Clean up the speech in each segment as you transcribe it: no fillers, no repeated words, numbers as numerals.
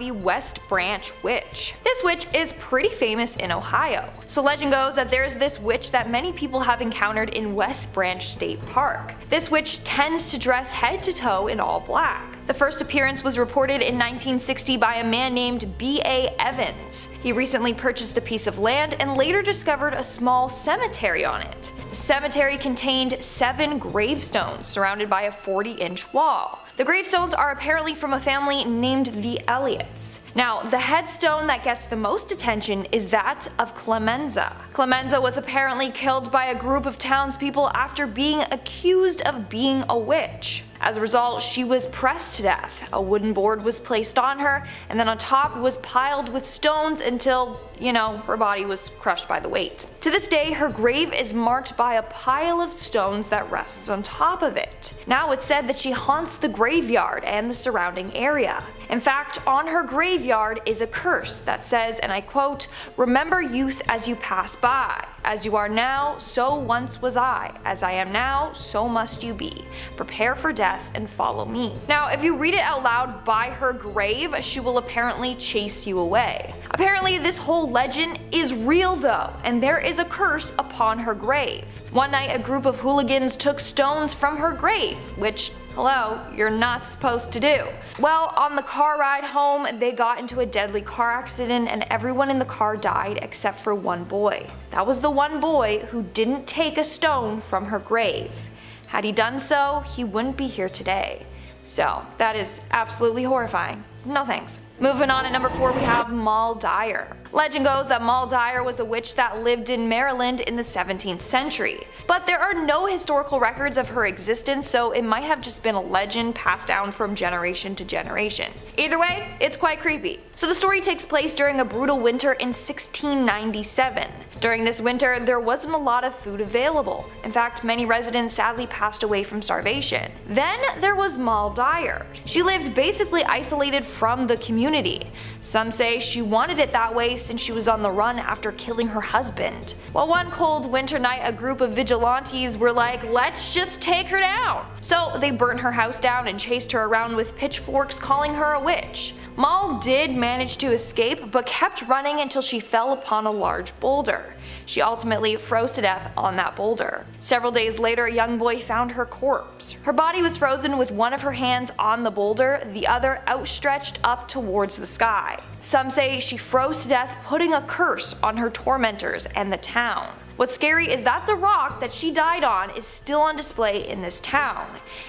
the West Branch Witch. This witch is pretty famous in Ohio. So legend goes that there's this witch that many people have encountered in West Branch State Park. This witch tends to dress head to toe in all black. The first appearance was reported in 1960 by a man named B.A. Evans. He recently purchased a piece of land and later discovered a small cemetery on it. The cemetery contained 7 gravestones surrounded by a 40-inch wall. The gravestones are apparently from a family named the Elliots. Now, the headstone that gets the most attention is that of Clemenza. Clemenza was apparently killed by a group of townspeople after being accused of being a witch. As a result, she was pressed to death. A wooden board was placed on her, and then on top was piled with stones until, her body was crushed by the weight. To this day, her grave is marked by a pile of stones that rests on top of it. Now it's said that she haunts the graveyard and the surrounding area. In fact, on her graveyard is a curse that says, and I quote, "Remember youth as you pass by. As you are now, so once was I. As I am now, so must you be. Prepare for death and follow me." Now, if you read it out loud by her grave, she will apparently chase you away. Apparently, this whole legend is real though, and there is a curse upon her grave. One night, a group of hooligans took stones from her grave, which, hello, you're not supposed to do. Well, on the car ride home, they got into a deadly car accident and everyone in the car died except for one boy. That was the one boy who didn't take a stone from her grave. Had he done so, he wouldn't be here today. So, that is absolutely horrifying. No thanks. Moving on at number 4, we have Moll Dyer. Legend goes that Moll Dyer was a witch that lived in Maryland in the 17th century. But there are no historical records of her existence, so it might have just been a legend passed down from generation to generation. Either way, it's quite creepy. So the story takes place during a brutal winter in 1697. During this winter, there wasn't a lot of food available. In fact, many residents sadly passed away from starvation. Then there was Moll Dyer. She lived basically isolated from the community. Some say she wanted it that way since she was on the run after killing her husband. Well, one cold winter night, a group of vigilantes were like, let's just take her down. So they burnt her house down and chased her around with pitchforks, calling her a witch. Moll did manage to escape, but kept running until she fell upon a large boulder. She ultimately froze to death on that boulder. Several days later, a young boy found her corpse. Her body was frozen with one of her hands on the boulder, the other outstretched up towards the sky. Some say she froze to death, putting a curse on her tormentors and the town. What's scary is that the rock that she died on is still on display in this town.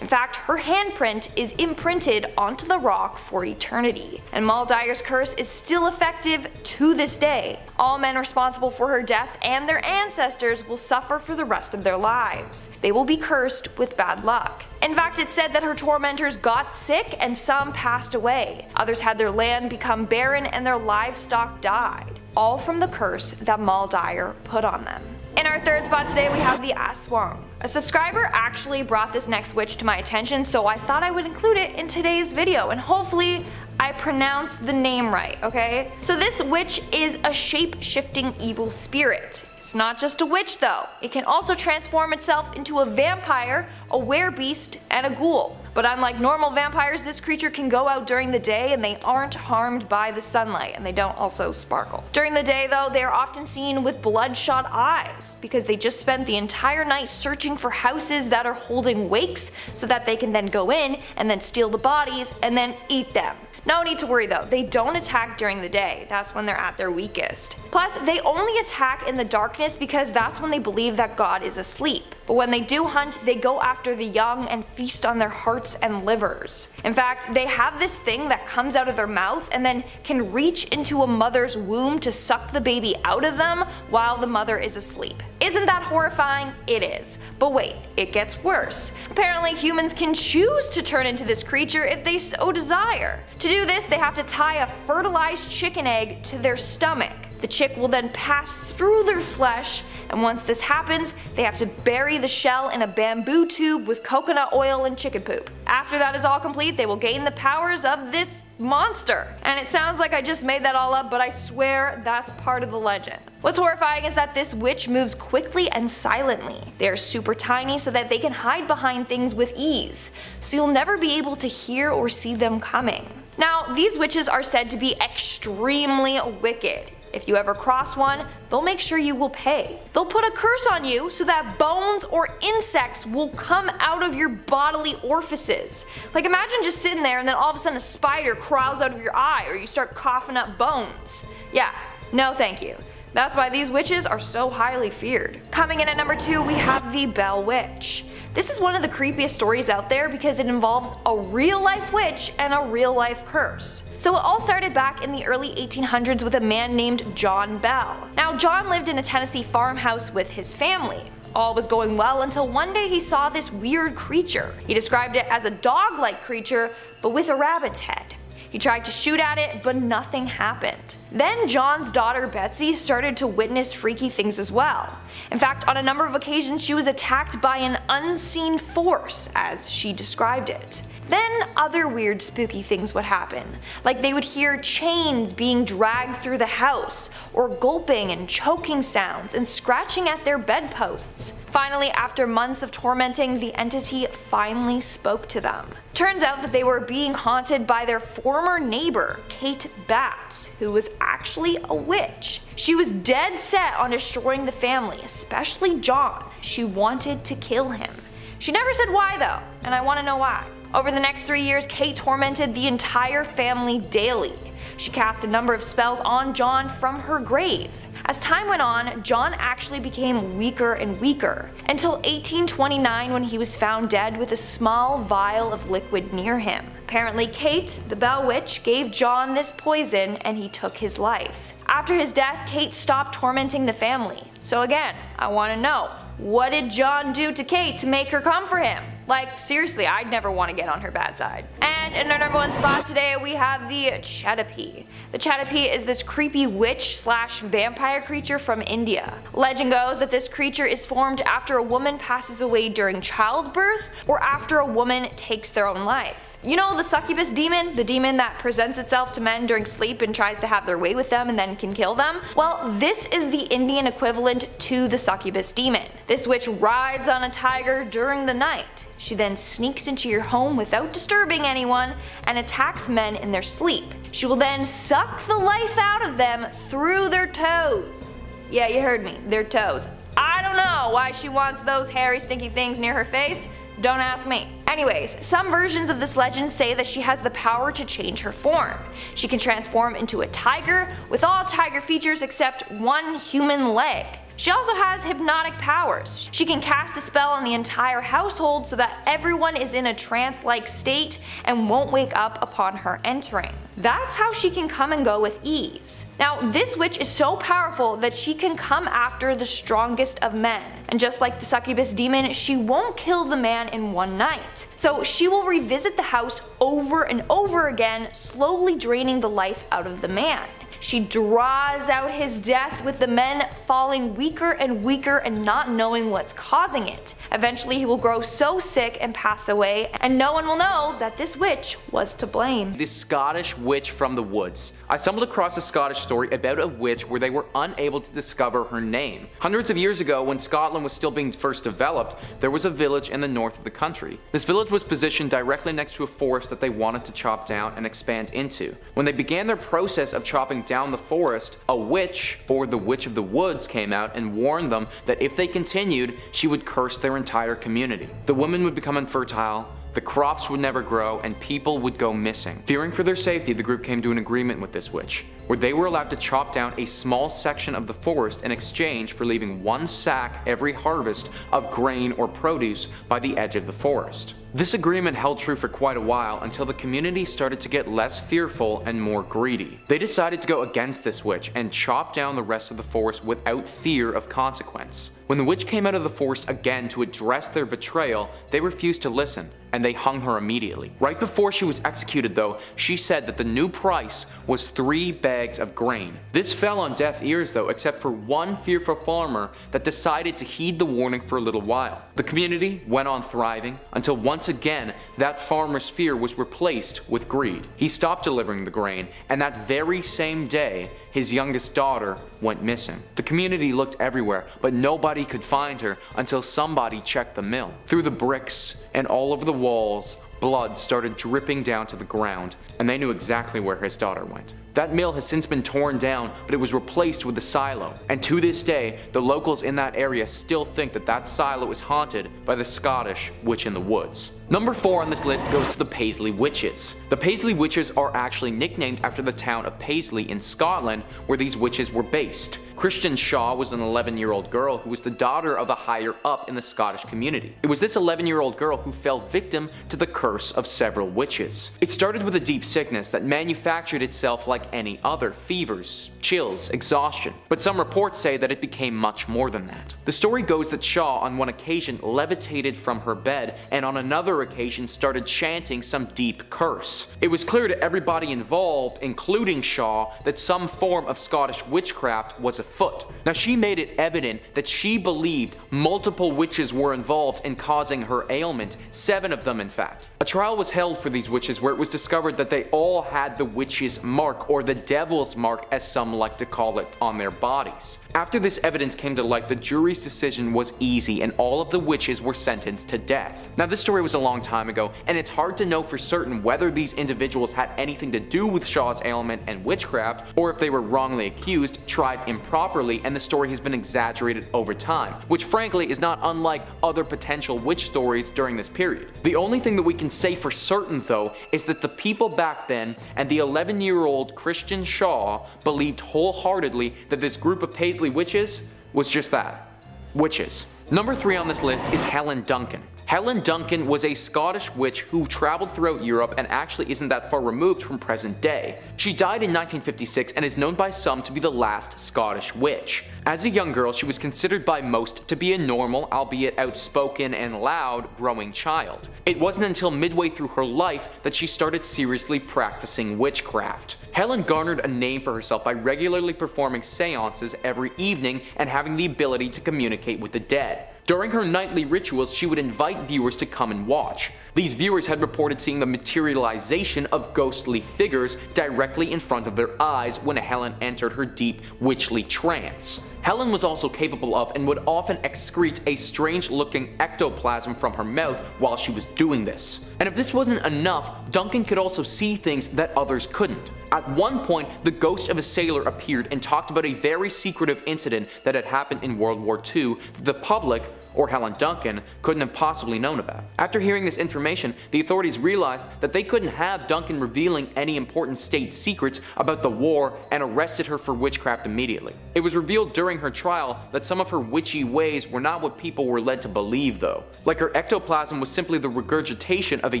In fact, her handprint is imprinted onto the rock for eternity. And Moll Dyer's curse is still effective to this day. All men responsible for her death and their ancestors will suffer for the rest of their lives. They will be cursed with bad luck. In fact, it's said that her tormentors got sick and some passed away. Others had their land become barren and their livestock died. All from the curse that Moll Dyer put on them. In our third spot today, we have the Aswang. A subscriber actually brought this next witch to my attention, so I thought I would include it in today's video, and hopefully I pronounced the name right, okay? So this witch is a shape-shifting evil spirit. It's not just a witch though. It can also transform itself into a vampire, a werebeast, and a ghoul. But unlike normal vampires, this creature can go out during the day and they aren't harmed by the sunlight, and they don't also sparkle. During the day though, they are often seen with bloodshot eyes because they just spent the entire night searching for houses that are holding wakes so that they can then go in and then steal the bodies and then eat them. No need to worry though, they don't attack during the day, that's when they're at their weakest. Plus, they only attack in the darkness because that's when they believe that God is asleep. But when they do hunt, they go after the young and feast on their hearts and livers. In fact, they have this thing that comes out of their mouth and then can reach into a mother's womb to suck the baby out of them while the mother is asleep. Isn't that horrifying? It is. But wait, it gets worse. Apparently humans can choose to turn into this creature if they so desire. To do this, they have to tie a fertilized chicken egg to their stomach. The chick will then pass through their flesh, and once this happens, they have to bury the shell in a bamboo tube with coconut oil and chicken poop. After that is all complete, they will gain the powers of this monster. And it sounds like I just made that all up, but I swear that's part of the legend. What's horrifying is that this witch moves quickly and silently. They are super tiny so that they can hide behind things with ease, so you'll never be able to hear or see them coming. Now, these witches are said to be extremely wicked. If you ever cross one, they'll make sure you will pay. They'll put a curse on you so that bones or insects will come out of your bodily orifices. Like, imagine just sitting there and then all of a sudden a spider crawls out of your eye, or you start coughing up bones. Yeah, no thank you. That's why these witches are so highly feared. Coming in at number 2, we have the Bell Witch. This is one of the creepiest stories out there because it involves a real life witch and a real life curse. So it all started back in the early 1800s with a man named John Bell. Now, John lived in a Tennessee farmhouse with his family. All was going well until one day he saw this weird creature. He described it as a dog-like creature, but with a rabbit's head. He tried to shoot at it, but nothing happened. Then John's daughter Betsy started to witness freaky things as well. In fact, on a number of occasions she was attacked by an unseen force, as she described it. Then other weird spooky things would happen, like they would hear chains being dragged through the house, or gulping and choking sounds and scratching at their bedposts. Finally, after months of tormenting, the entity finally spoke to them. Turns out that they were being haunted by their former neighbor, Kate Batts, who was actually a witch. She was dead set on destroying the family, especially John. She wanted to kill him. She never said why though, and I want to know why. Over the next 3 years, Kate tormented the entire family daily. She cast a number of spells on John from her grave. As time went on, John actually became weaker and weaker, until 1829 when he was found dead with a small vial of liquid near him. Apparently Kate, the Bell Witch, gave John this poison and he took his life. After his death, Kate stopped tormenting the family. So again, I want to know, what did John do to Kate to make her come for him? Like, seriously, I'd never want to get on her bad side. And in our number 1 spot today, we have the Chedipe. The Chedipe is this creepy witch/vampire creature from India. Legend goes that this creature is formed after a woman passes away during childbirth, or after a woman takes their own life. You know the succubus demon? The demon that presents itself to men during sleep and tries to have their way with them and then can kill them? Well, this is the Indian equivalent to the succubus demon. This witch rides on a tiger during the night. She then sneaks into your home without disturbing anyone and attacks men in their sleep. She will then suck the life out of them through their toes. Yeah, you heard me, their toes. I don't know why she wants those hairy stinky things near her face. Don't ask me. Anyways, some versions of this legend say that she has the power to change her form. She can transform into a tiger with all tiger features except one human leg. She also has hypnotic powers. She can cast a spell on the entire household so that everyone is in a trance-like state and won't wake up upon her entering. That's how she can come and go with ease. Now, this witch is so powerful that she can come after the strongest of men. And just like the succubus demon, she won't kill the man in one night. So she will revisit the house over and over again, slowly draining the life out of the man. She draws out his death, with the men falling weaker and weaker and not knowing what's causing it. Eventually he will grow so sick and pass away, and no one will know that this witch was to blame. The Scottish witch from the woods. I stumbled across a Scottish story about a witch where they were unable to discover her name. Hundreds of years ago, when Scotland was still being first developed, there was a village in the north of the country. This village was positioned directly next to a forest that they wanted to chop down and expand into. When they began their process of chopping down the forest, a witch, or the Witch of the Woods, came out and warned them that if they continued, she would curse their entire community. The women would become infertile, the crops would never grow, and people would go missing. Fearing for their safety, the group came to an agreement with this witch, where they were allowed to chop down a small section of the forest in exchange for leaving one sack every harvest of grain or produce by the edge of the forest. This agreement held true for quite a while until the community started to get less fearful and more greedy. They decided to go against this witch and chop down the rest of the forest without fear of consequence. When the witch came out of the forest again to address their betrayal, they refused to listen, and they hung her immediately. Right before she was executed though, she said that the new price was 3 bags of grain. This fell on deaf ears though, except for one fearful farmer that decided to heed the warning for a little while. The community went on thriving until once again that farmer's fear was replaced with greed. He stopped delivering the grain, and that very same day his youngest daughter went missing. The community looked everywhere, but nobody could find her until somebody checked the mill. Through the bricks and all over the walls blood started dripping down to the ground, and they knew exactly where his daughter went. That mill has since been torn down, but it was replaced with a silo, and to this day, the locals in that area still think that that silo is haunted by the Scottish witch in the woods. Number 4 on this list goes to the Paisley Witches. The Paisley Witches are actually nicknamed after the town of Paisley in Scotland, where these witches were based. Christian Shaw was an 11-year-old girl who was the daughter of a higher up in the Scottish community. It was this 11-year-old girl who fell victim to the curse of several witches. It started with a deep sickness that manufactured itself like any other: fevers, chills, exhaustion. But some reports say that it became much more than that. The story goes that Shaw on one occasion levitated from her bed, and on another occasion started chanting some deep curse. It was clear to everybody involved, including Shaw, that some form of Scottish witchcraft was afoot. Now, she made it evident that she believed multiple witches were involved in causing her ailment, 7 of them in fact. A trial was held for these witches where it was discovered that they all had the witch's mark, or the devil's mark as some like to call it, on their bodies. After this evidence came to light, the jury's decision was easy and all of the witches were sentenced to death. Now, this story was a long time ago, and it's hard to know for certain whether these individuals had anything to do with Shaw's ailment and witchcraft, or if they were wrongly accused, tried improperly, and the story has been exaggerated over time, which frankly is not unlike other potential witch stories during this period. The only thing that we can say for certain though is that the people back then and the 11-year-old Christian Shaw believed wholeheartedly that this group of Paisley witches was just that: witches. Number 3 on this list is Helen Duncan. Helen Duncan was a Scottish witch who traveled throughout Europe and actually isn't that far removed from present day. She died in 1956 and is known by some to be the last Scottish witch. As a young girl, she was considered by most to be a normal, albeit outspoken and loud, growing child. It wasn't until midway through her life that she started seriously practicing witchcraft. Helen garnered a name for herself by regularly performing seances every evening and having the ability to communicate with the dead. During her nightly rituals, she would invite viewers to come and watch. These viewers had reported seeing the materialization of ghostly figures directly in front of their eyes when Helen entered her deep witchly trance. Helen was also capable of and would often excrete a strange-looking ectoplasm from her mouth while she was doing this. And if this wasn't enough, Duncan could also see things that others couldn't. At one point, the ghost of a sailor appeared and talked about a very secretive incident that had happened in World War II that the public, or Helen Duncan, couldn't have possibly known about. After hearing this information, the authorities realized that they couldn't have Duncan revealing any important state secrets about the war and arrested her for witchcraft immediately. It was revealed during her trial that some of her witchy ways were not what people were led to believe though. Like her ectoplasm was simply the regurgitation of a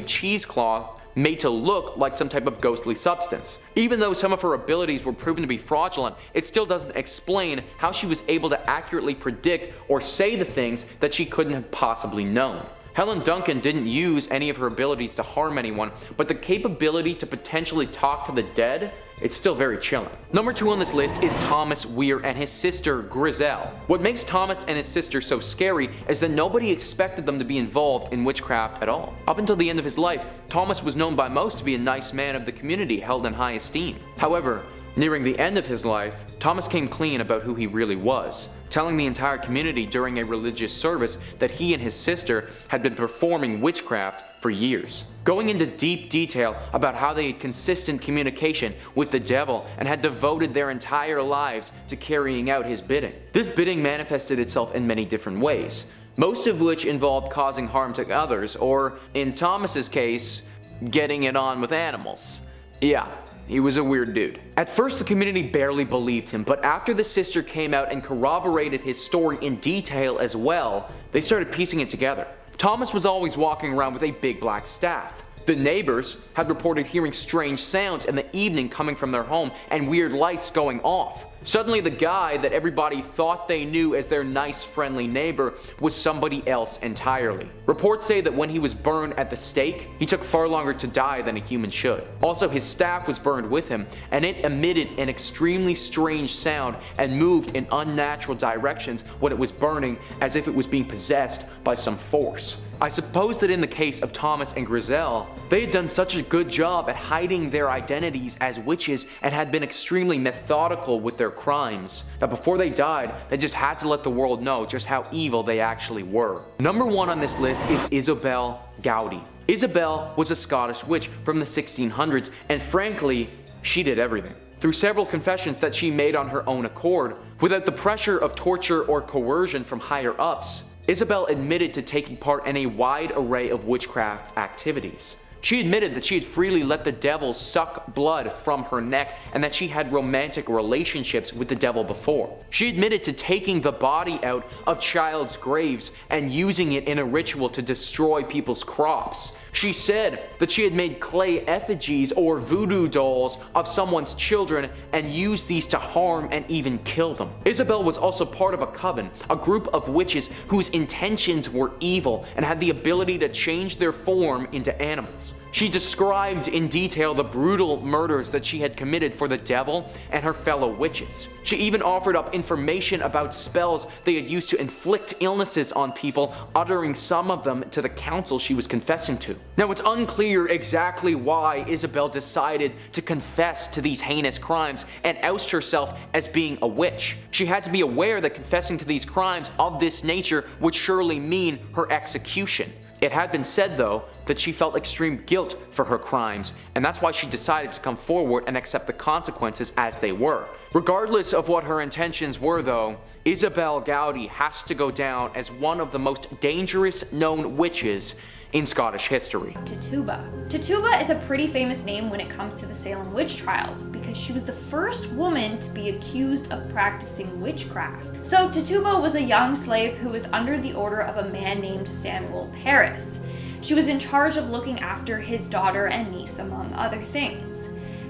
cheesecloth made to look like some type of ghostly substance. Even though some of her abilities were proven to be fraudulent, it still doesn't explain how she was able to accurately predict or say the things that she couldn't have possibly known. Helen Duncan didn't use any of her abilities to harm anyone, but the capability to potentially talk to the dead, it's still very chilling. Number 2 on this list is Thomas Weir and his sister Griselle. What makes Thomas and his sister so scary is that nobody expected them to be involved in witchcraft at all. Up until the end of his life, Thomas was known by most to be a nice man of the community held in high esteem. However, nearing the end of his life, Thomas came clean about who he really was, telling the entire community during a religious service that he and his sister had been performing witchcraft for years, going into deep detail about how they had consistent communication with the devil and had devoted their entire lives to carrying out his bidding. This bidding manifested itself in many different ways, most of which involved causing harm to others, or in Thomas's case, getting it on with animals. Yeah. He was a weird dude. At first, the community barely believed him, but after the sister came out and corroborated his story in detail as well, they started piecing it together. Thomas was always walking around with a big black staff. The neighbors had reported hearing strange sounds in the evening coming from their home and weird lights going off. Suddenly, the guy that everybody thought they knew as their nice, friendly neighbor was somebody else entirely. Reports say that when he was burned at the stake, he took far longer to die than a human should. Also, his staff was burned with him, and it emitted an extremely strange sound and moved in unnatural directions when it was burning, as if it was being possessed by some force. I suppose that in the case of Thomas and Griselle, they had done such a good job at hiding their identities as witches and had been extremely methodical with their their crimes, that before they died, they just had to let the world know just how evil they actually were. Number 1 on this list is Isabelle Goudie. Isabelle was a Scottish witch from the 1600s, and frankly, she did everything. Through several confessions that she made on her own accord, without the pressure of torture or coercion from higher ups, Isabelle admitted to taking part in a wide array of witchcraft activities. She admitted that she had freely let the devil suck blood from her neck and that she had romantic relationships with the devil before. She admitted to taking the body out of child's graves and using it in a ritual to destroy people's crops. She said that she had made clay effigies or voodoo dolls of someone's children and used these to harm and even kill them. Isabelle was also part of a coven, a group of witches whose intentions were evil and had the ability to change their form into animals. She described in detail the brutal murders that she had committed for the devil and her fellow witches. She even offered up information about spells they had used to inflict illnesses on people, uttering some of them to the council she was confessing to. Now, it's unclear exactly why Isabelle decided to confess to these heinous crimes and oust herself as being a witch. She had to be aware that confessing to these crimes of this nature would surely mean her execution. It had been said, though, that she felt extreme guilt for her crimes, and that's why she decided to come forward and accept the consequences as they were. Regardless of what her intentions were, though, Isabelle Goudie has to go down as one of the most dangerous known witches in Scottish history. Chedipe. Chedipe is a pretty famous name when it comes to the Salem witch trials because she was the first woman to be accused of practicing witchcraft. So Chedipe was a young slave who was under the order of a man named Samuel Paris. She was in charge of looking after his daughter and niece, among other things.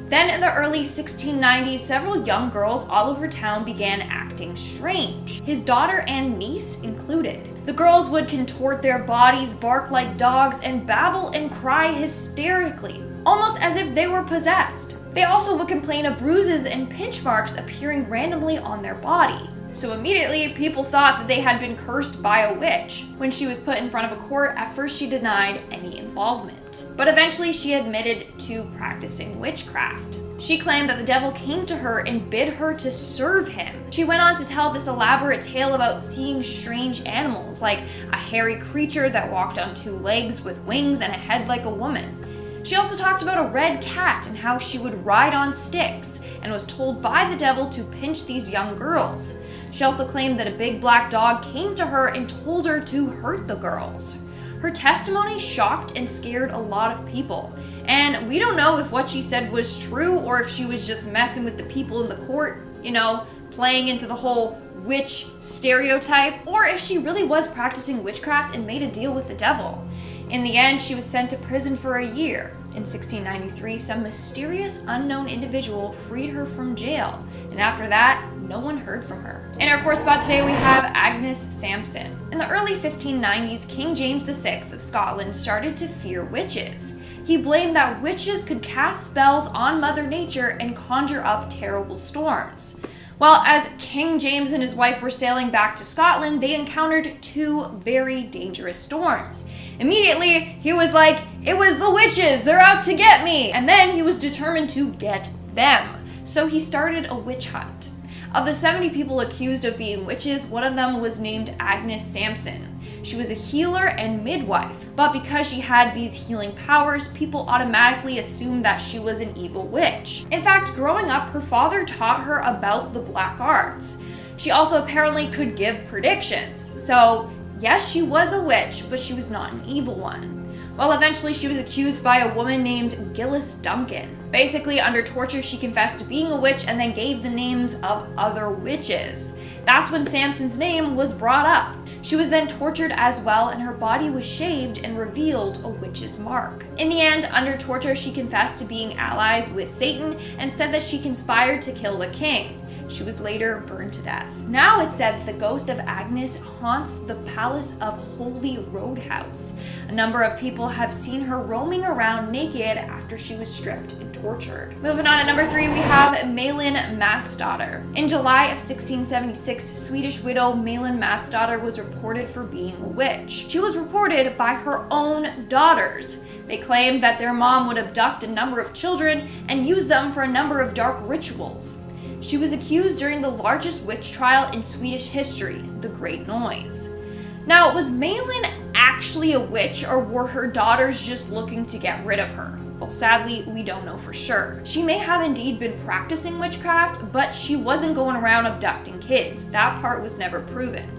Then in the early 1690s, several young girls all over town began acting strange, his daughter and niece included. The girls would contort their bodies, bark like dogs, and babble and cry hysterically, almost as if they were possessed. They also would complain of bruises and pinch marks appearing randomly on their body. So immediately, people thought that they had been cursed by a witch. When she was put in front of a court, at first she denied any involvement. But eventually she admitted to practicing witchcraft. She claimed that the devil came to her and bid her to serve him. She went on to tell this elaborate tale about seeing strange animals, like a hairy creature that walked on 2 legs with wings and a head like a woman. She also talked about a red cat and how she would ride on sticks and was told by the devil to pinch these young girls. She also claimed that a big black dog came to her and told her to hurt the girls. Her testimony shocked and scared a lot of people, and we don't know if what she said was true or if she was just messing with the people in the court, playing into the whole witch stereotype, or if she really was practicing witchcraft and made a deal with the devil. In the end, she was sent to prison for a year. In 1693, some mysterious unknown individual freed her from jail, and after that, no one heard from her. In our 4th spot today, we have Agnes Sampson. In the early 1590s, King James VI of Scotland started to fear witches. He blamed that witches could cast spells on Mother Nature and conjure up terrible storms. Well, as King James and his wife were sailing back to Scotland, they encountered 2 very dangerous storms. Immediately, he was like, "It was the witches, they're out to get me!" And then he was determined to get them. So he started a witch hunt. Of the 70 people accused of being witches, one of them was named Agnes Sampson. She was a healer and midwife, but because she had these healing powers, people automatically assumed that she was an evil witch. In fact, growing up, her father taught her about the black arts. She also apparently could give predictions. So yes, she was a witch, but she was not an evil one. Well, eventually she was accused by a woman named Gillis Duncan. Basically, under torture, she confessed to being a witch and then gave the names of other witches. That's when Sampson's name was brought up. She was then tortured as well, and her body was shaved and revealed a witch's mark. In the end, under torture, she confessed to being allies with Satan and said that she conspired to kill the king. She was later burned to death. Now it's said that the ghost of Agnes haunts the Palace of Holy Roadhouse. A number of people have seen her roaming around naked after she was stripped and tortured. Moving on to number 3, we have Malin Matsdotter. In July of 1676, Swedish widow Malin Matsdotter was reported for being a witch. She was reported by her own daughters. They claimed that their mom would abduct a number of children and use them for a number of dark rituals. She was accused during the largest witch trial in Swedish history, the Great Noise. Now, was Malin actually a witch, or were her daughters just looking to get rid of her? Well, sadly, we don't know for sure. She may have indeed been practicing witchcraft, but she wasn't going around abducting kids. That part was never proven.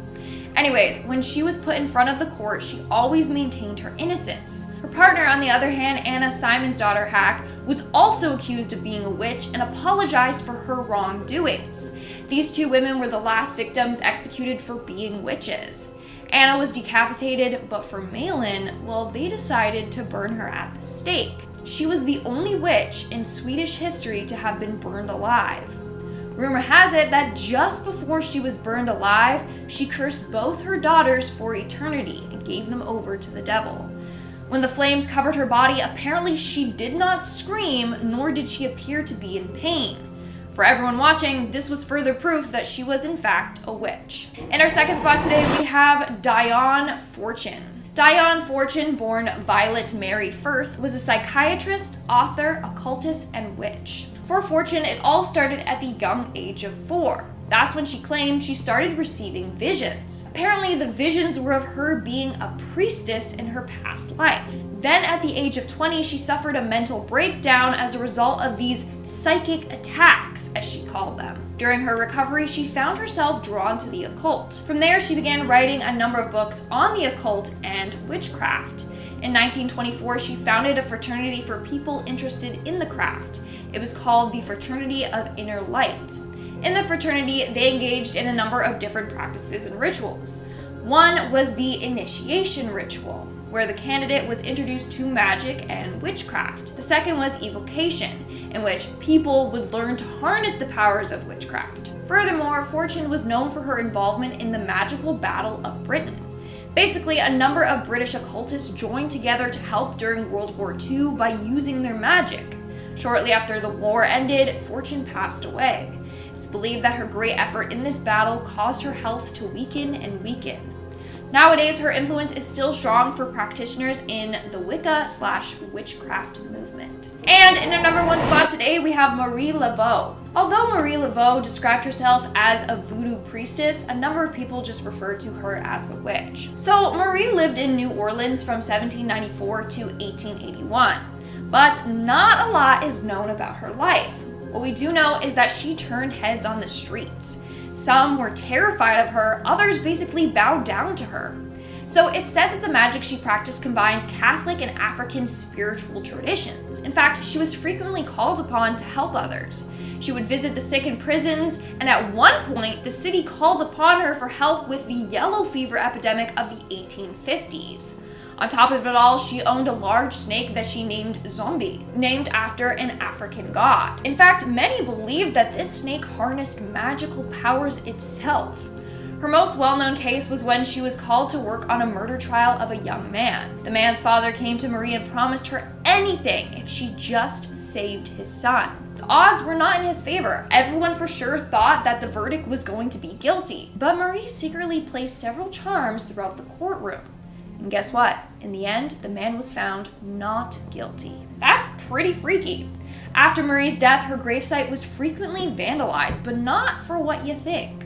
Anyways, when she was put in front of the court, she always maintained her innocence. Her partner, on the other hand, Anna, Simon's daughter Hack, was also accused of being a witch and apologized for her wrongdoings. These two women were the last victims executed for being witches. Anna was decapitated, but for Malin, well, they decided to burn her at the stake. She was the only witch in Swedish history to have been burned alive. Rumor has it that just before she was burned alive, she cursed both her daughters for eternity and gave them over to the devil. When the flames covered her body, apparently she did not scream, nor did she appear to be in pain. For everyone watching, this was further proof that she was in fact a witch. In our second spot today, we have Dion Fortune. Dion Fortune, born Violet Mary Firth, was a psychiatrist, author, occultist, and witch. For Fortune, it all started at the young age of 4. That's when she claimed she started receiving visions. Apparently, the visions were of her being a priestess in her past life. Then at the age of 20, she suffered a mental breakdown as a result of these psychic attacks, as she called them. During her recovery, she found herself drawn to the occult. From there, she began writing a number of books on the occult and witchcraft. In 1924, she founded a fraternity for people interested in the craft. It was called the Fraternity of Inner Light. In the fraternity, they engaged in a number of different practices and rituals. One was the initiation ritual, where the candidate was introduced to magic and witchcraft. The second was evocation, in which people would learn to harness the powers of witchcraft. Furthermore, Fortune was known for her involvement in the magical Battle of Britain. Basically, a number of British occultists joined together to help during World War II by using their magic. Shortly after the war ended, Fortune passed away. It's believed that her great effort in this battle caused her health to weaken and weaken. Nowadays, her influence is still strong for practitioners in the Wicca/witchcraft movement. And in our number 1 spot today, we have Marie Laveau. Although Marie Laveau described herself as a voodoo priestess, a number of people just referred to her as a witch. So Marie lived in New Orleans from 1794 to 1881, but not a lot is known about her life. What we do know is that she turned heads on the streets. Some were terrified of her, others basically bowed down to her. So it's said that the magic she practiced combined Catholic and African spiritual traditions. In fact, she was frequently called upon to help others. She would visit the sick in prisons, and at one point, the city called upon her for help with the yellow fever epidemic of the 1850s. On top of it all, she owned a large snake that she named Zombie, named after an African god. In fact, many believed that this snake harnessed magical powers itself. Her most well-known case was when she was called to work on a murder trial of a young man. The man's father came to Marie and promised her anything if she just saved his son. The odds were not in his favor. Everyone for sure thought that the verdict was going to be guilty, but Marie secretly placed several charms throughout the courtroom. And guess what? In the end, the man was found not guilty. That's pretty freaky. After Marie's death, her gravesite was frequently vandalized, but not for what you think.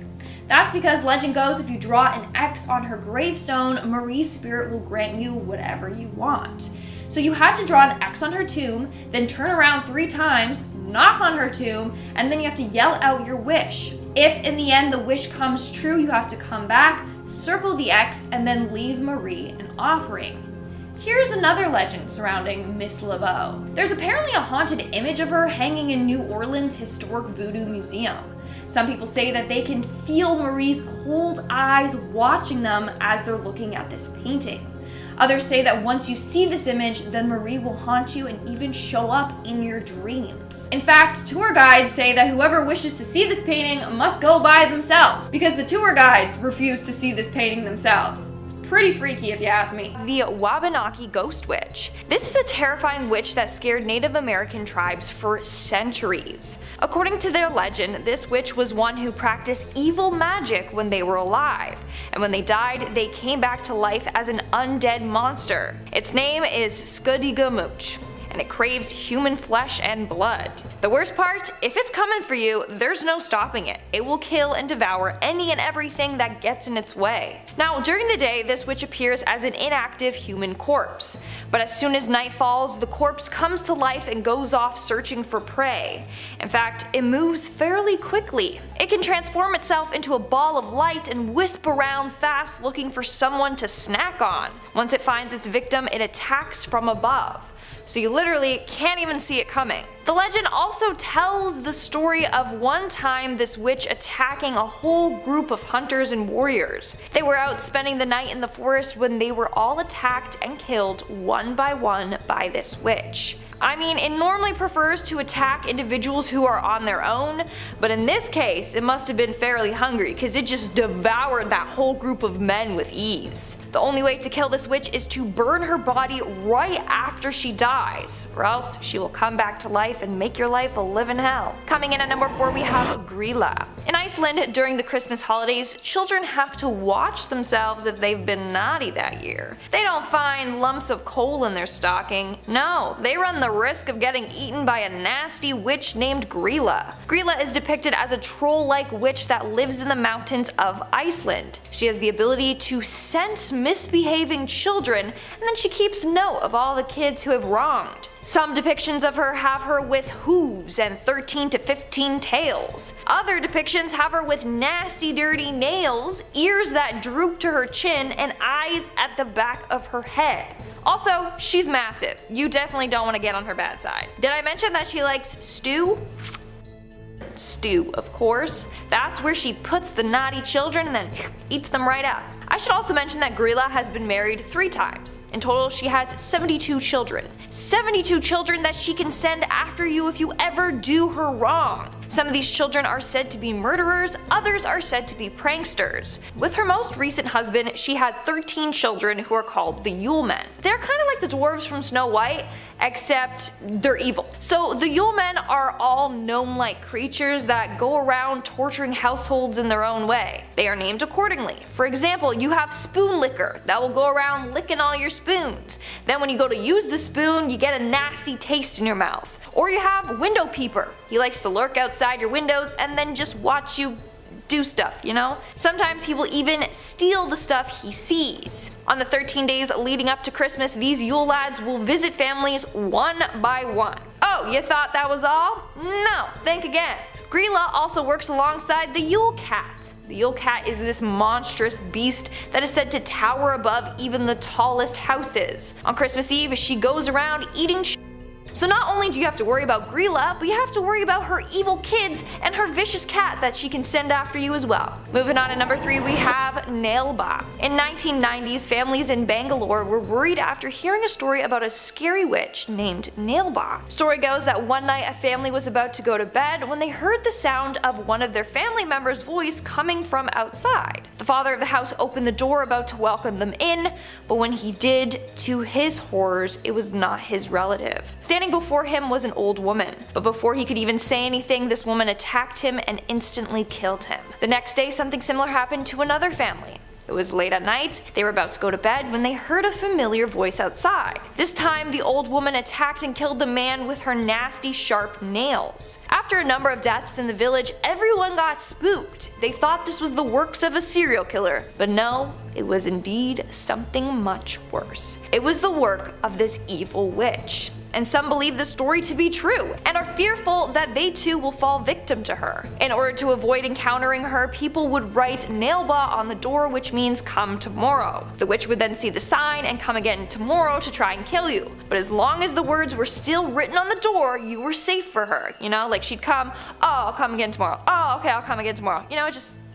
That's because legend goes if you draw an X on her gravestone, Marie's spirit will grant you whatever you want. So you had to draw an X on her tomb, then turn around 3 times, knock on her tomb, and then you have to yell out your wish. If in the end the wish comes true, you have to come back, circle the X, and then leave Marie an offering. Here's another legend surrounding Miss Laveau. There's apparently a haunted image of her hanging in New Orleans' historic voodoo museum. Some people say that they can feel Marie's cold eyes watching them as they're looking at this painting. Others say that once you see this image, then Marie will haunt you and even show up in your dreams. In fact, tour guides say that whoever wishes to see this painting must go by themselves, because the tour guides refuse to see this painting themselves. Pretty freaky if you ask me. The Wabanaki Ghost Witch. This is a terrifying witch that scared Native American tribes for centuries. According to their legend, this witch was one who practiced evil magic when they were alive, and when they died, they came back to life as an undead monster. Its name is Skadigamooch. and it craves human flesh and blood. The worst part, if it's coming for you, there's no stopping it. It will kill and devour any and everything that gets in its way. Now, during the day, this witch appears as an inactive human corpse, but as soon as night falls, the corpse comes to life and goes off searching for prey. In fact, it moves fairly quickly. It can transform itself into a ball of light and wisp around fast looking for someone to snack on. Once it finds its victim, it attacks from above, so you literally can't even see it coming. The legend also tells the story of one time this witch attacking a whole group of hunters and warriors. They were out spending the night in the forest when they were all attacked and killed one by this witch. I mean, it normally prefers to attack individuals who are on their own, but in this case, it must have been fairly hungry because it just devoured that whole group of men with ease. The only way to kill this witch is to burn her body right after she dies, or else she will come back to life and make your life a living hell. Coming in at number 4, we have Grilla. In Iceland, during the Christmas holidays, children have to watch themselves if they've been naughty that year. They don't find lumps of coal in their stocking. No, they run the risk of getting eaten by a nasty witch named Grilla. Grilla is depicted as a troll-like witch that lives in the mountains of Iceland. She has the ability to sense misbehaving children, and then she keeps note of all the kids who have wronged. Some depictions of her have her with hooves and 13 to 15 tails. Other depictions have her with nasty dirty nails, ears that droop to her chin, and eyes at the back of her head. Also, she's massive. You definitely don't want to get on her bad side. Did I mention that she likes stew? Stew, of course. That's where she puts the naughty children and then eats them right up. I should also mention that Grilla has been married 3 times. In total, she has 72 children. 72 children that she can send after you if you ever do her wrong. Some of these children are said to be murderers, others are said to be pranksters. With her most recent husband, she had 13 children who are called the Yule Men. They're kind of like the dwarves from Snow White, except they're evil. So the Yule Men are all gnome-like creatures that go around torturing households in their own way. They are named accordingly. For example, you have Spoon Licker that will go around licking all your spoons. Then when you go to use the spoon, you get a nasty taste in your mouth. Or you have Window Peeper. He likes to lurk outside your windows and then just watch you do stuff, you know? Sometimes he will even steal the stuff he sees. On the 13 days leading up to Christmas, these Yule lads will visit families one by one. Oh, you thought that was all? No, think again. Grilla also works alongside the Yule Cat. The Yule Cat is this monstrous beast that is said to tower above even the tallest houses. On Christmas Eve, she goes around eating So not only do you have to worry about Grilla, but you have to worry about her evil kids and her vicious cat that she can send after you as well. Moving on to number 3, we have Nailbot. In 1990s, families in Bangalore were worried after hearing a story about a scary witch named Nailbot. Story goes that one night a family was about to go to bed when they heard the sound of one of their family members' voice coming from outside. The father of the house opened the door about to welcome them in, but when he did, to his horrors, it was not his relative. Standing before him was an old woman, but before he could even say anything, this woman attacked him and instantly killed him. The next day, something similar happened to another family. It was late at night, they were about to go to bed when they heard a familiar voice outside. This time, the old woman attacked and killed the man with her nasty sharp nails. After a number of deaths in the village, everyone got spooked. They thought this was the works of a serial killer, but no, it was indeed something much worse. It was the work of this evil witch. And some believe the story to be true, and are fearful that they too will fall victim to her. In order to avoid encountering her, people would write Nailbot on the door, which means come tomorrow. The witch would then see the sign and come again tomorrow to try and kill you. But as long as the words were still written on the door, you were safe for her. You know, like she'd come, oh, I'll come again tomorrow. Oh, okay, I'll come again tomorrow. You know,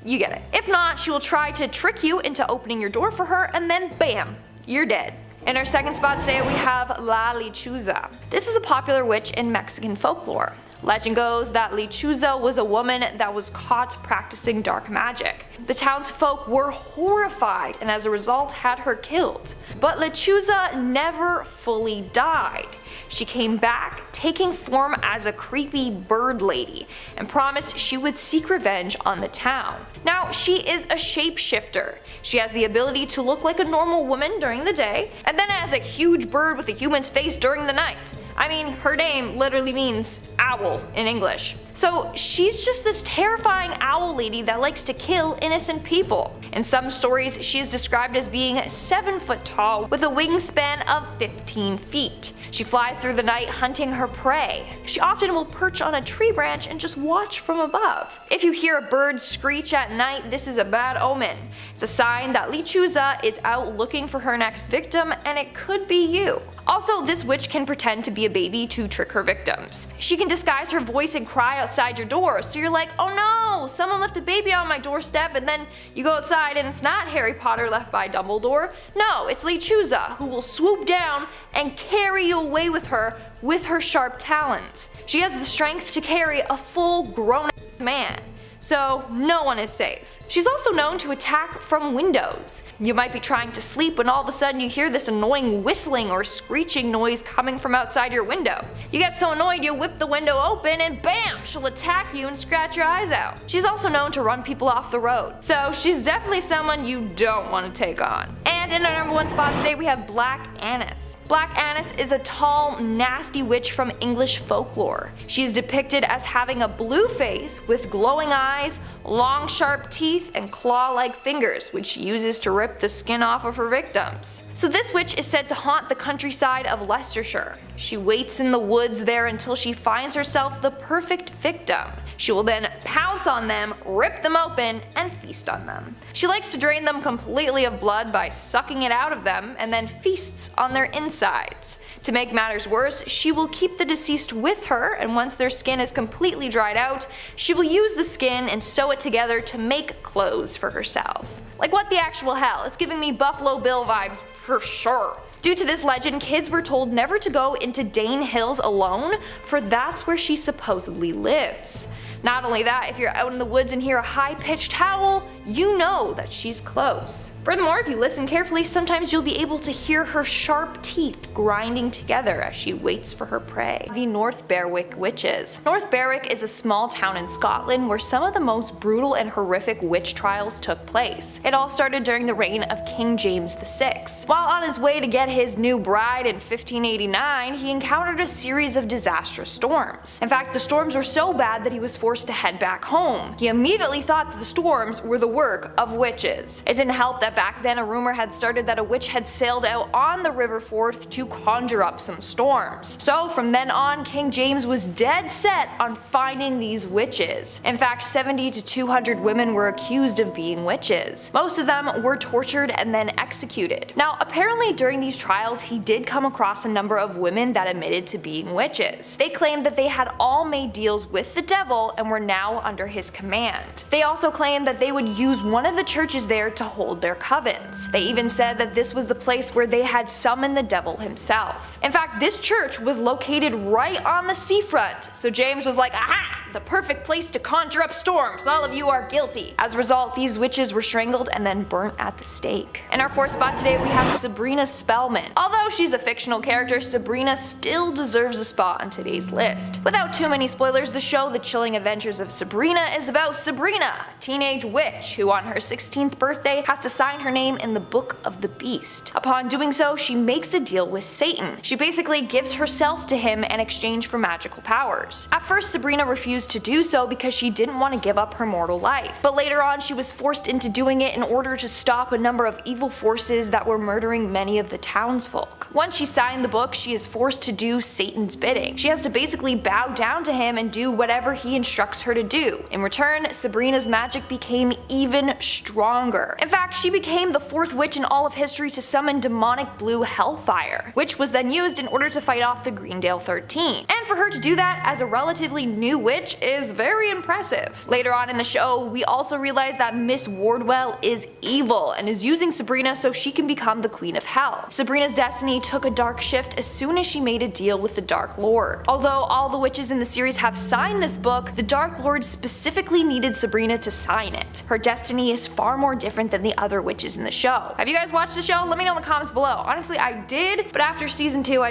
you get it. If not, she will try to trick you into opening your door for her, and then bam, you're dead. In our second spot today, we have La Lechuza. This is a popular witch in Mexican folklore. Legend goes that Lechuza was a woman that was caught practicing dark magic. The townsfolk were horrified and as a result had her killed. But Lechuza never fully died. She came back, taking form as a creepy bird lady, and promised she would seek revenge on the town. Now, she is a shapeshifter. She has the ability to look like a normal woman during the day, and then as a huge bird with a human's face during the night. I mean, her name literally means owl in English. So she's just this terrifying owl lady that likes to kill innocent people. In some stories, she is described as being 7 foot tall with a wingspan of 15 feet. She flies through the night hunting her prey. She often will perch on a tree branch and just watch from above. If you hear a bird screech at night, this is a bad omen. It's a sign that Lechuza is out looking for her next victim, and it could be you. Also, this witch can pretend to be a baby to trick her victims. She can disguise her voice and cry outside your door, so you're like, oh no, someone left a baby on my doorstep, and then you go outside and it's not Harry Potter left by Dumbledore. No, it's Lechuza, who will swoop down and carry you away with her sharp talons. She has the strength to carry a full grown man, so no one is safe. She's also known to attack from windows. You might be trying to sleep when all of a sudden you hear this annoying whistling or screeching noise coming from outside your window. You get so annoyed you whip the window open and bam, she'll attack you and scratch your eyes out. She's also known to run people off the road, so she's definitely someone you don't want to take on. And in our number 1 spot today we have Black Annis. Black Annis is a tall, nasty witch from English folklore. She is depicted as having a blue face with glowing eyes, long sharp teeth, and claw-like fingers, which she uses to rip the skin off of her victims. So this witch is said to haunt the countryside of Leicestershire. She waits in the woods there until she finds herself the perfect victim. She will then pounce on them, rip them open, and feast on them. She likes to drain them completely of blood by sucking it out of them, and then feasts on their insides. To make matters worse, she will keep the deceased with her, and once their skin is completely dried out, she will use the skin and sew it together to make clothes for herself. Like, what the actual hell? It's giving me Buffalo Bill vibes for sure. Due to this legend, kids were told never to go into Dane Hills alone, for that's where she supposedly lives. Not only that, if you're out in the woods and hear a high-pitched howl, you know that she's close. Furthermore, if you listen carefully, sometimes you'll be able to hear her sharp teeth grinding together as she waits for her prey. The North Berwick Witches. North Berwick is a small town in Scotland where some of the most brutal and horrific witch trials took place. It all started during the reign of King James VI. While on his way to get his new bride in 1589, he encountered a series of disastrous storms. In fact, the storms were so bad that he was forced to head back home. He immediately thought that the storms were the work of witches. It didn't help that back then a rumor had started that a witch had sailed out on the River Forth to conjure up some storms. So from then on, King James was dead set on finding these witches. In fact, 70 to 200 women were accused of being witches. Most of them were tortured and then executed. Now, apparently during these trials, he did come across a number of women that admitted to being witches. They claimed that they had all made deals with the devil and were now under his command. They also claimed that they would use one of the churches there to hold their covens. They even said that this was the place where they had summoned the devil himself. In fact, this church was located right on the seafront, so James was like, aha! The perfect place to conjure up storms, all of you are guilty. As a result, these witches were strangled and then burnt at the stake. In our 4th spot today we have Sabrina Spellman. Although she's a fictional character, Sabrina still deserves a spot on today's list. Without too many spoilers, the show The Chilling Adventures of Sabrina is about Sabrina, a teenage witch who on her 16th birthday has to sign her name in the Book of the Beast. Upon doing so, she makes a deal with Satan. She basically gives herself to him in exchange for magical powers. At first, Sabrina refused to do so because she didn't want to give up her mortal life, but later on she was forced into doing it in order to stop a number of evil forces that were murdering many of the townsfolk. Once she signed the book, she is forced to do Satan's bidding. She has to basically bow down to him and do whatever he instructs her to do. In return, Sabrina's magic became even stronger. In fact, she became the 4th witch in all of history to summon demonic blue hellfire, which was then used in order to fight off the Greendale 13. And for her to do that as a relatively new witch is very impressive. Later on in the show, we also realize that Miss Wardwell is evil and is using Sabrina so she can become the Queen of Hell. Sabrina's destiny took a dark shift as soon as she made a deal with the Dark Lord. Although all the witches in the series have signed this book, the Dark Lord specifically needed Sabrina to sign it. Her destiny is far more different than the other witches in the show. Have you guys watched the show? Let me know in the comments below. Honestly, I did, but after season 2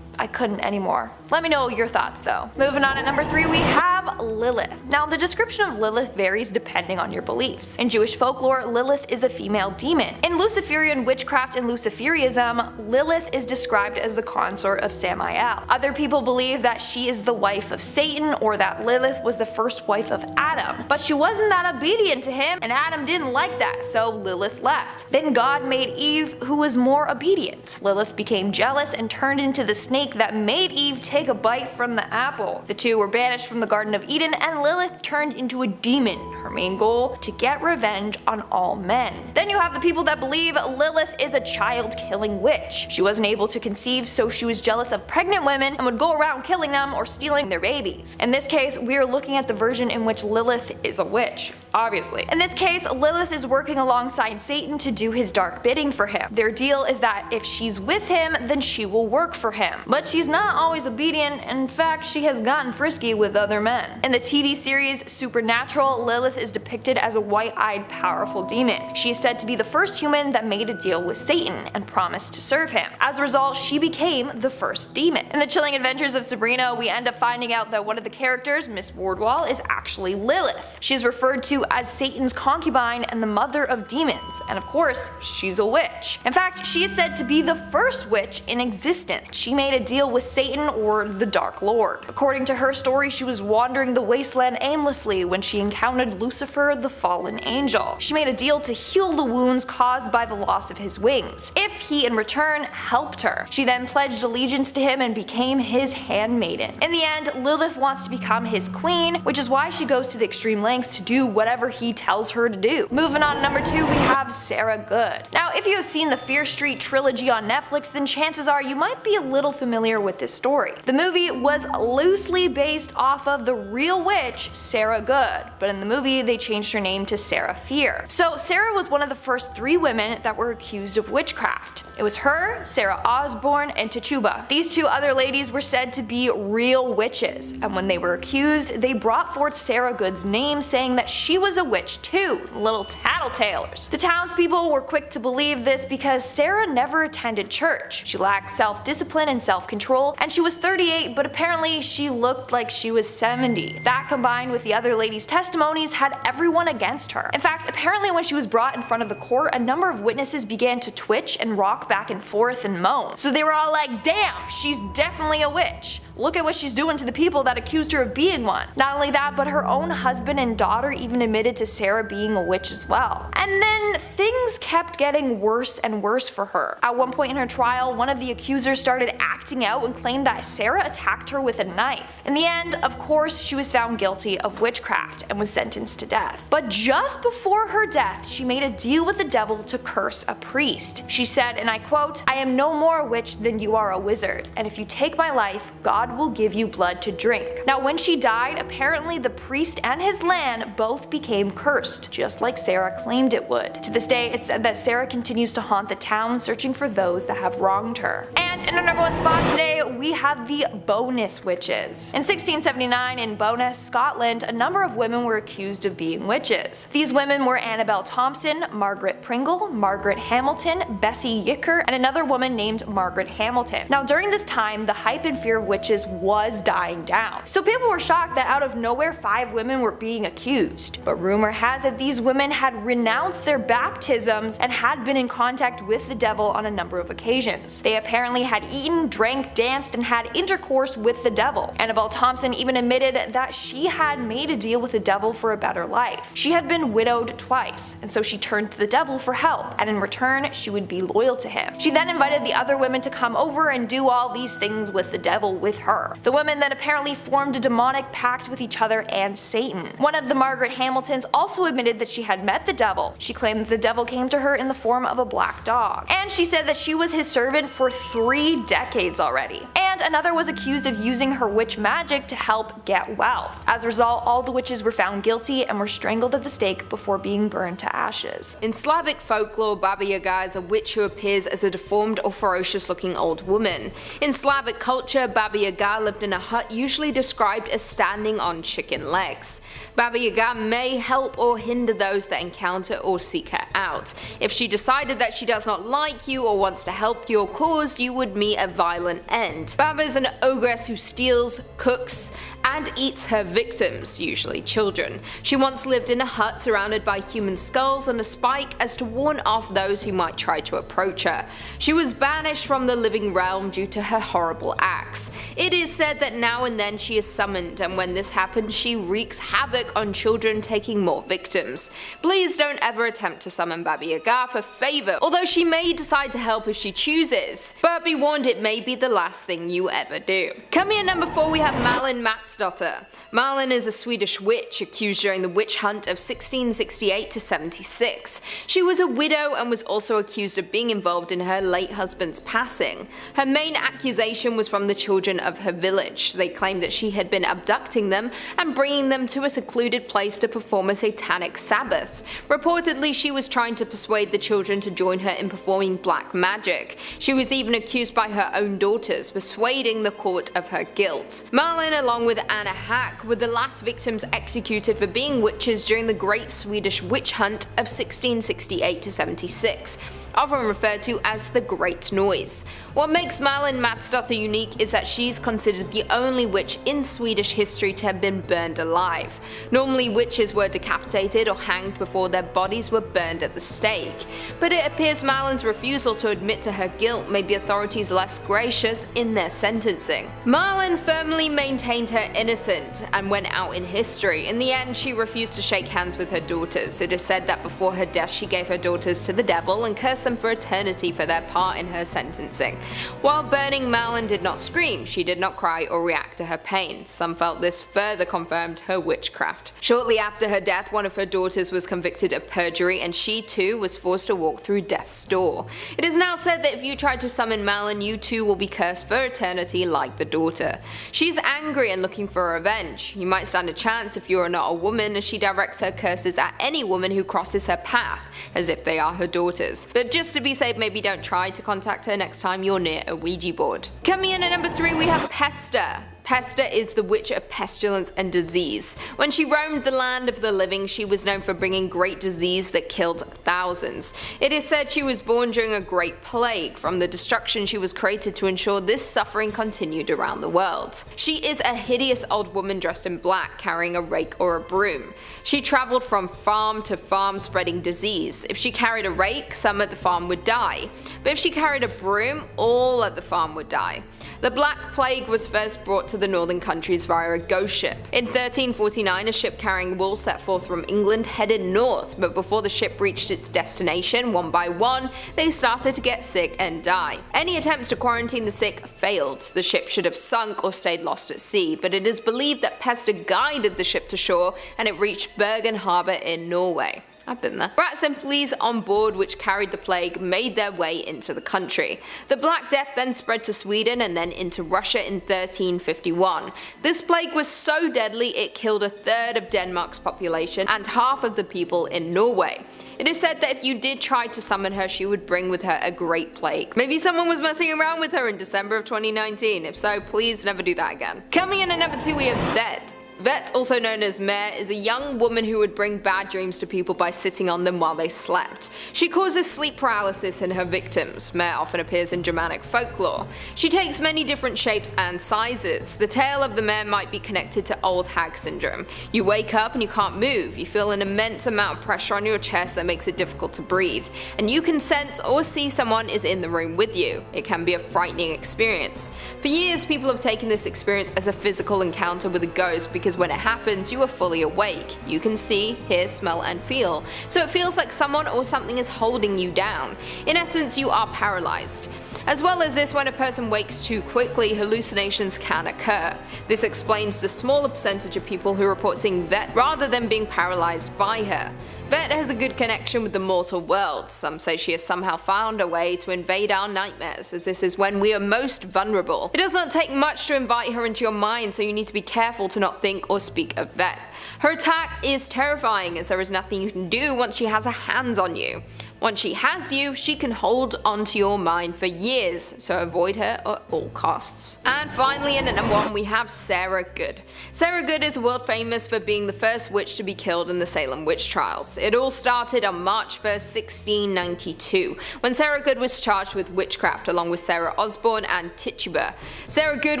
I couldn't anymore. Let me know your thoughts though. Moving on at number 3 we have have Lilith. Now, the description of Lilith varies depending on your beliefs. In Jewish folklore, Lilith is a female demon. In Luciferian witchcraft and Luciferianism, Lilith is described as the consort of Samael. Other people believe that she is the wife of Satan, or that Lilith was the first wife of Adam. But she wasn't that obedient to him, and Adam didn't like that, so Lilith left. Then God made Eve, who was more obedient. Lilith became jealous and turned into the snake that made Eve take a bite from the apple. The two were banished from the Garden of Eden, and Lilith turned into a demon. Her main goal: to get revenge on all men. Then you have the people that believe Lilith is a child-killing witch. She wasn't able to conceive, so she was jealous of pregnant women and would go around killing them or stealing their babies. In this case, we are looking at the version in which Lilith is a witch, obviously. In this case, Lilith is working alongside Satan to do his dark bidding for him. Their deal is that if she's with him, then she will work for him. But she's not always obedient. In fact, she has gotten frisky with other men. In the TV series Supernatural, Lilith is depicted as a white-eyed, powerful demon. She is said to be the first human that made a deal with Satan and promised to serve him. As a result, she became the first demon. In the Chilling Adventures of Sabrina, we end up finding out that one of the characters, Miss Wardwall, is actually Lilith. She is referred to as Satan's concubine and the mother of demons, and of course, she's a witch. In fact, she is said to be the first witch in existence. She made a deal with Satan, or the Dark Lord. According to her story, she was wandering the wasteland aimlessly when she encountered Lucifer, the fallen angel. She made a deal to heal the wounds caused by the loss of his wings, if he in return helped her. She then pledged allegiance to him and became his handmaiden. In the end, Lilith wants to become his queen, which is why she goes to the extreme lengths to do whatever he tells her to do. Moving on to number 2, we have Sarah Good. Now, if you have seen the Fear Street trilogy on Netflix, then chances are you might be a little familiar with this story. The movie was loosely based off of the real witch, Sarah Good, but in the movie they changed her name to Sarah Fear. So Sarah was one of the first 3 women that were accused of witchcraft. It was her, Sarah Osborne, and Chedipe. These 2 other ladies were said to be real witches, and when they were accused, they brought forth Sarah Good's name, saying that she was a witch too. Little tattletalers. The townspeople were quick to believe this because Sarah never attended church. She lacked self-discipline and self-control, and she was 38, but apparently she looked like she was 70. That, combined with the other ladies' testimonies, had everyone against her. In fact, apparently when she was brought in front of the court, a number of witnesses began to twitch and rock back and forth and moan. So they were all like, damn, she's definitely a witch. Look at what she's doing to the people that accused her of being one. Not only that, but her own husband and daughter even admitted to Sarah being a witch as well. And then things kept getting worse and worse for her. At one point in her trial, one of the accusers started acting out and claimed that Sarah attacked her with a knife. In the end, of course, she was found guilty of witchcraft and was sentenced to death. But just before her death, she made a deal with the devil to curse a priest. She said, and I quote, "I am no more a witch than you are a wizard, and if you take my life, God will give you blood to drink." Now, when she died, apparently the priest and his land both became cursed, just like Sarah claimed it would. To this day, it's said that Sarah continues to haunt the town, searching for those that have wronged her. And in our number 1 spot today, we have the Bowness witches. In 1679 in Bowness, Scotland, a number of women were accused of being witches. These women were Annabelle Thompson, Margaret Pringle, Margaret Hamilton, Bessie Yicker, and another woman named Margaret Hamilton. Now, during this time, the hype and fear of witches was dying down. So people were shocked that out of nowhere 5 women were being accused. But rumor has it these women had renounced their baptisms and had been in contact with the devil on a number of occasions. They apparently had eaten, drank, danced, and had intercourse with the devil. Annabelle Thompson even admitted that she had made a deal with the devil for a better life. She had been widowed twice, and so she turned to the devil for help, and in return she would be loyal to him. She then invited the other women to come over and do all these things with the devil with her. The women then apparently formed a demonic pact with each other and Satan. One of the Margaret Hamiltons also admitted that she had met the devil. She claimed that the devil came to her in the form of a black dog. And she said that she was his servant for 3 decades already. And another was accused of using her witch magic to help get wealth. As a result, all the witches were found guilty and were strangled at the stake before being burned to ashes. In Slavic folklore, Baba Yaga is a witch who appears as a deformed or ferocious looking old woman. In Slavic culture, Baba Yaga lived in a hut usually described as standing on chicken legs. Baba Yaga may help or hinder those that encounter or seek her out. If she decided that she does not like you or wants to help your cause, you would meet a violent end. Baba is an ogress who steals, cooks, and eats her victims, usually children. She once lived in a hut surrounded by human skulls and a spike as to warn off those who might try to approach her. She was banished from the living realm due to her horrible acts. It is said that now and then she is summoned, and when this happens she wreaks havoc on children, taking more victims. Please don't ever attempt to summon Baba Yaga for favor, although she may decide to help if she chooses, but be warned, it may be the last thing you ever do. Coming in number 4, we have Malin Matsdotter. Malin is a Swedish witch accused during the witch hunt of 1668 to 76. She was a widow and was also accused of being involved in her late husband's passing. Her main accusation was from the children of her village. They claimed that she had been abducting them and bringing them to a secluded place to perform a satanic sabbath. Reportedly, she was trying to persuade the children to join her in performing black magic. She was even accused by her own daughters, persuading the court of her guilt. Malin, along with Anna Hack, were the last victims executed for being witches during the Great Swedish Witch Hunt of 1668 to 76. Often referred to as the Great Noise. What makes Malin Matsdotter unique is that she's considered the only witch in Swedish history to have been burned alive. Normally witches were decapitated or hanged before their bodies were burned at the stake, but it appears Malin's refusal to admit to her guilt made the authorities less gracious in their sentencing. Malin firmly maintained her innocence and went out in history. In the end, she refused to shake hands with her daughters. It is said that before her death she gave her daughters to the devil and cursed them for eternity for their part in her sentencing. While burning, Malin did not scream, she did not cry or react to her pain. Some felt this further confirmed her witchcraft. Shortly after her death, one of her daughters was convicted of perjury and she too was forced to walk through death's door. It is now said that if you try to summon Malin, you too will be cursed for eternity like the daughter. She's angry and looking for revenge. You might stand a chance if you are not a woman, as she directs her curses at any woman who crosses her path, as if they are her daughters. But just to be safe, maybe don't try to contact her next time you're near a Ouija board. Coming in at number 3, we have Pesta. Pesta is the witch of pestilence and disease. When she roamed the land of the living, she was known for bringing great disease that killed thousands. It is said she was born during a great plague. From the destruction, she was created to ensure this suffering continued around the world. She is a hideous old woman dressed in black, carrying a rake or a broom. She traveled from farm to farm spreading disease. If she carried a rake, some at the farm would die. But if she carried a broom, all at the farm would die. The Black Plague was first brought to the northern countries via a ghost ship. In 1349, a ship carrying wool set forth from England headed north, but before the ship reached its destination, one by one, they started to get sick and die. Any attempts to quarantine the sick failed. The ship should have sunk or stayed lost at sea, but it is believed that Pesta guided the ship to shore and it reached Bergen Harbour in Norway. I've been there. Rats and fleas on board which carried the plague made their way into the country. The Black Death then spread to Sweden and then into Russia in 1351. This plague was so deadly it killed a third of Denmark's population and half of the people in Norway. It is said that if you did try to summon her, she would bring with her a great plague. Maybe someone was messing around with her in December of 2019. If so, please never do that again. Coming in at number 2, we have Vet. Vet, also known as Mare, is a young woman who would bring bad dreams to people by sitting on them while they slept. She causes sleep paralysis in her victims. Mare often appears in Germanic folklore. She takes many different shapes and sizes. The tale of the Mare might be connected to old hag syndrome. You wake up and you can't move. You feel an immense amount of pressure on your chest that makes it difficult to breathe. And you can sense or see someone is in the room with you. It can be a frightening experience. For years, people have taken this experience as a physical encounter with a ghost because when it happens, you are fully awake. You can see, hear, smell, and feel. So it feels like someone or something is holding you down. In essence, you are paralyzed. As well as this, when a person wakes too quickly, hallucinations can occur. This explains the smaller percentage of people who report seeing Vet rather than being paralyzed by her. Vet has a good connection with the mortal world. Some say she has somehow found a way to invade our nightmares, as this is when we are most vulnerable. It does not take much to invite her into your mind, so you need to be careful to not think or speak of Vet. Her attack is terrifying, as there is nothing you can do once she has her hands on you. Once she has you, she can hold onto your mind for years, so avoid her at all costs. And finally, in at number 1, we have Sarah Good. Sarah Good is world famous for being the first witch to be killed in the Salem witch trials. It all started on March 1st, 1692, when Sarah Good was charged with witchcraft along with Sarah Osborne and Chedipe. Sarah Good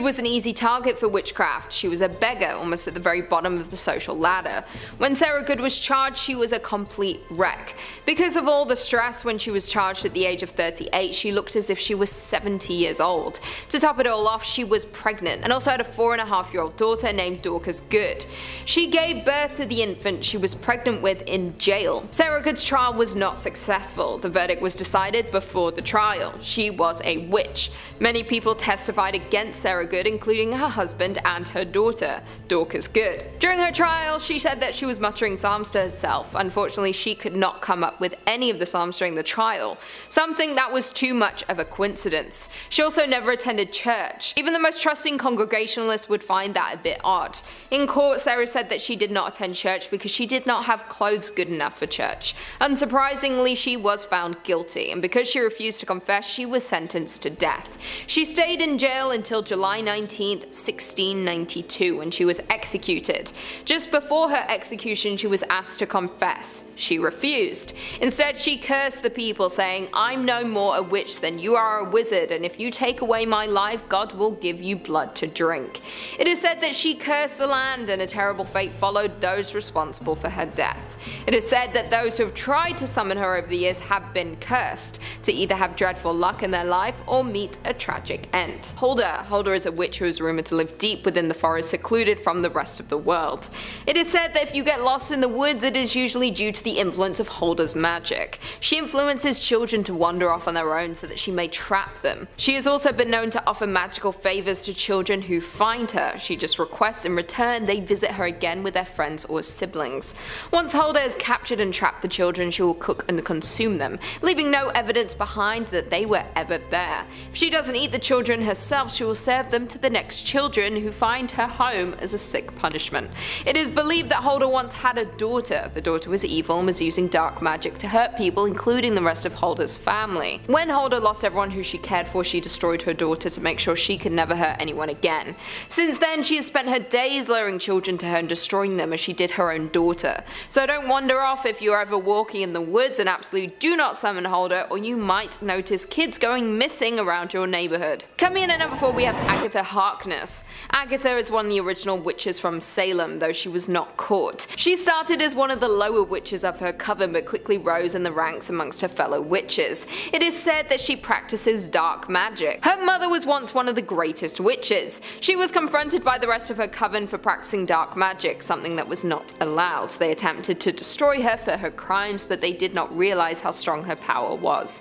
was an easy target for witchcraft. She was a beggar, almost at the very bottom of the social ladder. When Sarah Good was charged, she was a complete wreck. Because of all the stress when she was charged at the age of 38, she looked as if she was 70 years old. To top it all off, she was pregnant and also had a 4.5-year-old daughter named Dorcas Good. She gave birth to the infant she was pregnant with in jail. Sarah Good's trial was not successful. The verdict was decided before the trial. She was a witch. Many people testified against Sarah Good, including her husband and her daughter, Dorcas Good. During her trial, she said that she was muttering psalms to herself. Unfortunately, she could not come up with any of the psalms during the trial, something that was too much of a coincidence. She also never attended church. Even the most trusting Congregationalists would find that a bit odd. In court, Sarah said that she did not attend church because she did not have clothes good enough for church. Unsurprisingly, she was found guilty, and because she refused to confess, she was sentenced to death. She stayed in jail until July 19, 1692, when she was executed. Just before her execution, she was asked to confess. She refused. Instead, she cursed the people, saying, "I'm no more a witch than you are a wizard, and if you take away my life, God will give you blood to drink." It is said that she cursed the land, and a terrible fate followed those responsible for her death. It is said that those who have tried to summon her over the years have been cursed, to either have dreadful luck in their life or meet a tragic end. Holder is a witch who is rumoured to live deep within the forest, secluded from the rest of the world. It is said that if you get lost in the woods, it is usually due to the influence of Holder's magic. She influences children to wander off on their own so that she may trap them. She has also been known to offer magical favours to children who find her. She just requests in return they visit her again with their friends or siblings. Once Holder has captured and trapped the children, she will cook and consume them, leaving no evidence behind that they were ever there. If she doesn't eat the children herself, she will serve them to the next children who find her home as a sick punishment. It is believed that Holder once had a daughter. The daughter was evil and was using dark magic to hurt people, including the rest of Holder's family. When Holder lost everyone who she cared for, she destroyed her daughter to make sure she could never hurt anyone again. Since then, she has spent her days luring children to her and destroying them as she did her own daughter. So don't wander off if you're ever walking in the woods, and absolutely do not summon Holder, or you might notice kids going missing around your neighbourhood. Coming in at number 4, we have Agatha Harkness. Agatha is one of the original witches from Salem, though she was not caught. She started as one of the lower witches of her coven, but quickly rose in the ranks amongst her fellow witches. It is said that she practices dark magic. Her mother was once one of the greatest witches. She was confronted by the rest of her coven for practicing dark magic, something that was not allowed. They attempted to destroy her for her crimes, but they did not realize how strong her power was.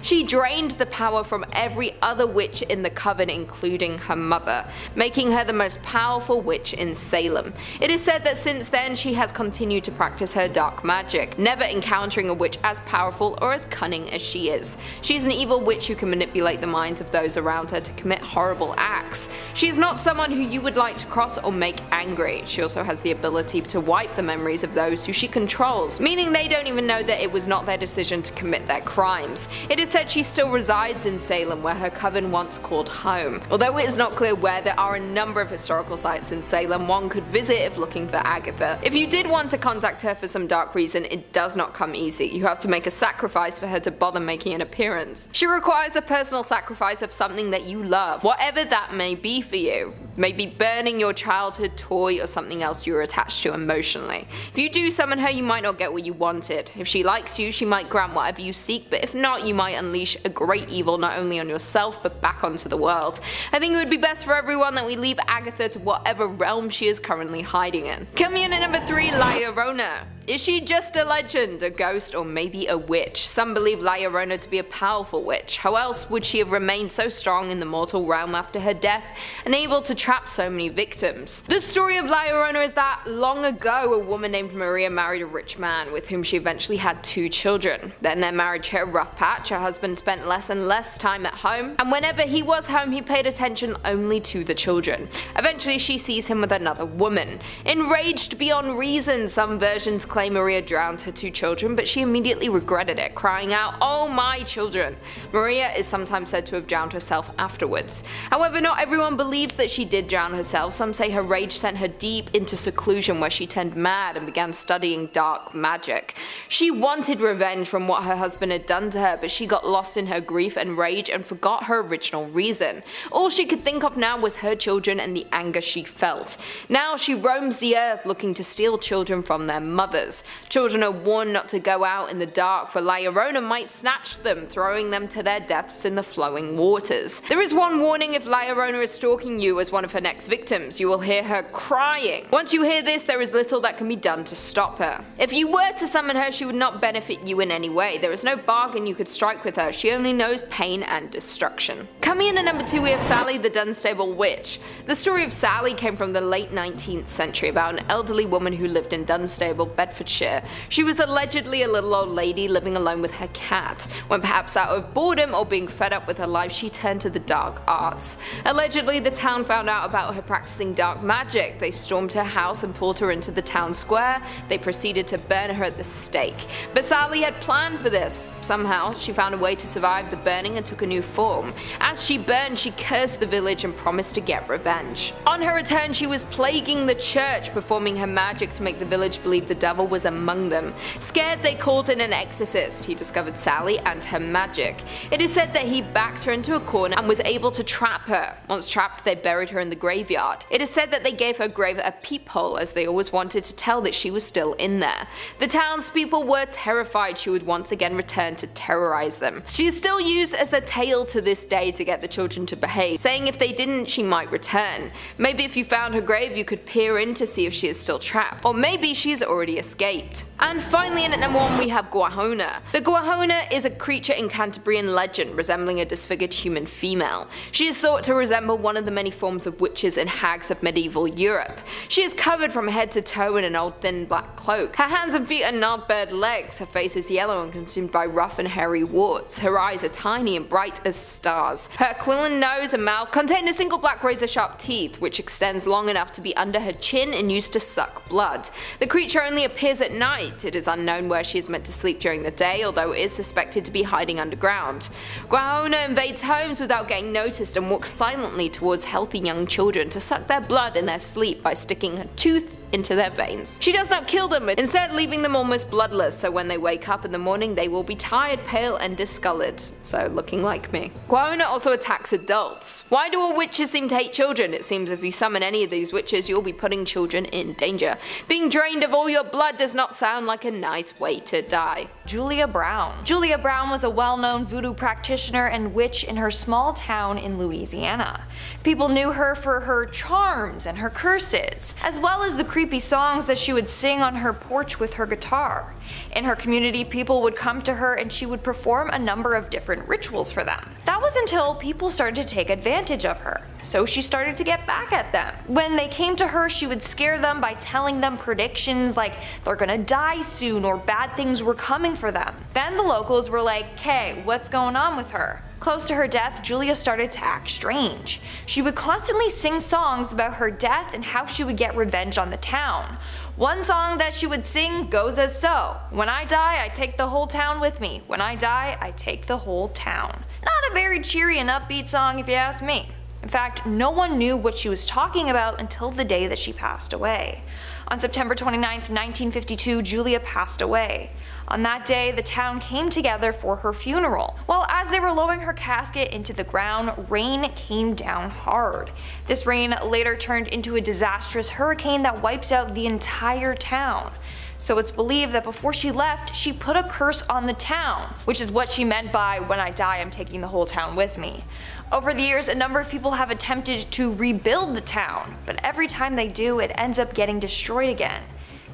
She drained the power from every other witch in the coven, including her mother, making her the most powerful witch in Salem. It is said that since then she has continued to practice her dark magic, never encountering a witch as powerful or as cunning as she is. She is an evil witch who can manipulate the minds of those around her to commit horrible acts. She is not someone who you would like to cross or make angry. She also has the ability to wipe the memories of those who she controls, meaning they don't even know that it was not their decision to commit their crimes. It is said she still resides in Salem, where her coven once called home. Although it is not clear where, there are a number of historical sites in Salem one could visit if looking for Agatha. If you did want to contact her for some dark reason, it does not come easy. You have to make a sacrifice for her to bother making an appearance. She requires a personal sacrifice of something that you love, whatever that may be for you. Maybe burning your childhood toy or something else you were attached to emotionally. If you do summon her, you might not get what you wanted. If she likes you, she might grant whatever you seek, but if not, you might unleash a great evil not only on yourself but back onto the world. I think it would be best for everyone that we leave Agatha to whatever realm she is currently hiding in. Coming in at number 3, La Llorona. Is she just a legend, a ghost, or maybe a witch? Some believe La Llorona to be a powerful witch. How else would she have remained so strong in the mortal realm after her death and able to trap so many victims? The story of La Llorona is that long ago a woman named Maria married a rich man with whom she eventually had 2 children. Then their marriage hit a rough patch. Her husband spent less and less time at home, and whenever he was home he paid attention only to the children. Eventually she sees him with another woman. Enraged beyond reason, some versions claim Maria drowned her 2 children, but she immediately regretted it, crying out, "Oh my children!" Maria is sometimes said to have drowned herself afterwards. However, not everyone believes that she did drown herself. Some say her rage sent her deep into seclusion, where she turned mad and began studying dark magic. She wanted revenge from what her husband had done to her, but she got lost in her grief and rage and forgot her original reason. All she could think of now was her children and the anger she felt. Now she roams the earth looking to steal children from their mothers. Children are warned not to go out in the dark, for La Llorona might snatch them, throwing them to their deaths in the flowing waters. There is one warning: if La Llorona is stalking you as one of her next victims, you will hear her crying. Once you hear this, there is little that can be done to stop her. If you were to summon her, she would not benefit you in any way. There is no bargain you could strike with her. She only knows pain and destruction. Coming in at number 2, we have Sally the Dunstable Witch. The story of Sally came from the late 19th century about an elderly woman who lived in Dunstable, Bedfordshire. She was allegedly a little old lady living alone with her cat. When perhaps out of boredom or being fed up with her life, she turned to the dark arts. Allegedly, the town found out about her practicing dark magic. They stormed her house and pulled her into the town square. They proceeded to burn her at the stake. But Sally had planned for this. Somehow, she found a way to survive the burning and took a new form. As she burned, she cursed the village and promised to get revenge. On her return, she was plaguing the church, performing her magic to make the village believe the devil was among them. Scared, they called in an exorcist. He discovered Sally and her magic. It is said that he backed her into a corner and was able to trap her. Once trapped, they buried her in the graveyard. It is said that they gave her grave a peephole, as they always wanted to tell that she was still in there. The townspeople were terrified she would once again return to terrorize them. She is still used as a tale to this day to get the children to behave, saying if they didn't, she might return. Maybe if you found her grave, you could peer in to see if she is still trapped, or maybe she's already escaped. And finally, in at number 1, we have Guahona. The Guahona is a creature in Cantabrian legend resembling a disfigured human female. She is thought to resemble one of the many forms of witches and hags of medieval Europe. She is covered from head to toe in an old thin black cloak. Her hands and feet are gnarled legs. Her face is yellow and consumed by rough and hairy warts. Her eyes are tiny and bright as stars. Her aquiline nose and mouth contain a single black razor-sharp teeth, which extends long enough to be under her chin and used to suck blood. The creature only appears at night. It is unknown where she is meant to sleep during the day, although it is suspected to be hiding underground. Guahona invades homes without getting noticed and walks silently towards healthy young children to suck their blood in their sleep by sticking her tooth into their veins. She does not kill them, instead leaving them almost bloodless, so when they wake up in the morning they will be tired, pale and discolored, so looking like me. Guahona also attacks adults. Why do all witches seem to hate children? It seems if you summon any of these witches, you'll be putting children in danger. Being drained of all your blood does not sound like a nice way to die. Julia Brown. Julia Brown was a well-known voodoo practitioner and witch in her small town in Louisiana. People knew her for her charms and her curses, as well as the creepy songs that she would sing on her porch with her guitar. In her community, people would come to her and she would perform a number of different rituals for them. That was until people started to take advantage of her, so she started to get back at them. When they came to her, she would scare them by telling them predictions like they're gonna die soon or bad things were coming for them. Then the locals were like, "Hey, what's going on with her?" Close to her death, Julia started to act strange. She would constantly sing songs about her death and how she would get revenge on the town. One song that she would sing goes as so: "When I die, I take the whole town with me. When I die, I take the whole town." Not a very cheery and upbeat song if you ask me. In fact, no one knew what she was talking about until the day that she passed away. On September 29, 1952, Julia passed away. On that day, the town came together for her funeral. Well, as they were lowering her casket into the ground, rain came down hard. This rain later turned into a disastrous hurricane that wiped out the entire town. So it's believed that before she left, she put a curse on the town, which is what she meant by "when I die, I'm taking the whole town with me." Over the years, a number of people have attempted to rebuild the town, but every time they do, it ends up getting destroyed again.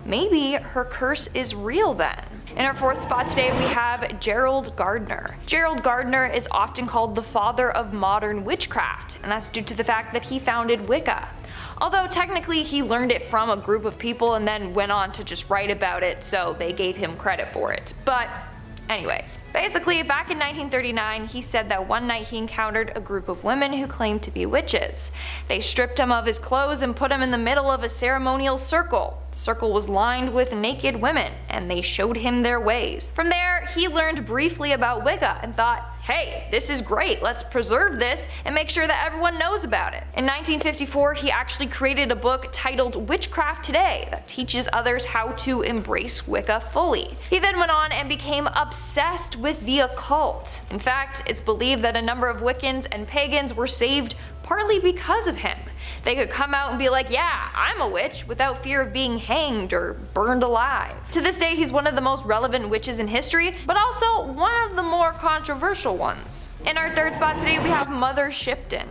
maybe her curse is real then. In our fourth spot today we have Gerald Gardner. Gerald Gardner is often called the father of modern witchcraft, and that's due to the fact that he founded Wicca. Although technically he learned it from a group of people and then went on to just write about it, so they gave him credit for it. But anyways, basically back in 1939 he said that one night he encountered a group of women who claimed to be witches. They stripped him of his clothes and put him in the middle of a ceremonial circle. The circle was lined with naked women, and they showed him their ways. From there, he learned briefly about Wicca and thought, hey, this is great, let's preserve this and make sure that everyone knows about it. In 1954, he actually created a book titled Witchcraft Today that teaches others how to embrace Wicca fully. He then went on and became obsessed with the occult. In fact, it's believed that a number of Wiccans and pagans were saved partly because of him. They could come out and be like, yeah, I'm a witch, without fear of being hanged or burned alive. To this day, he's one of the most relevant witches in history, but also one of the more controversial ones. In our third spot today, we have Mother Shipton.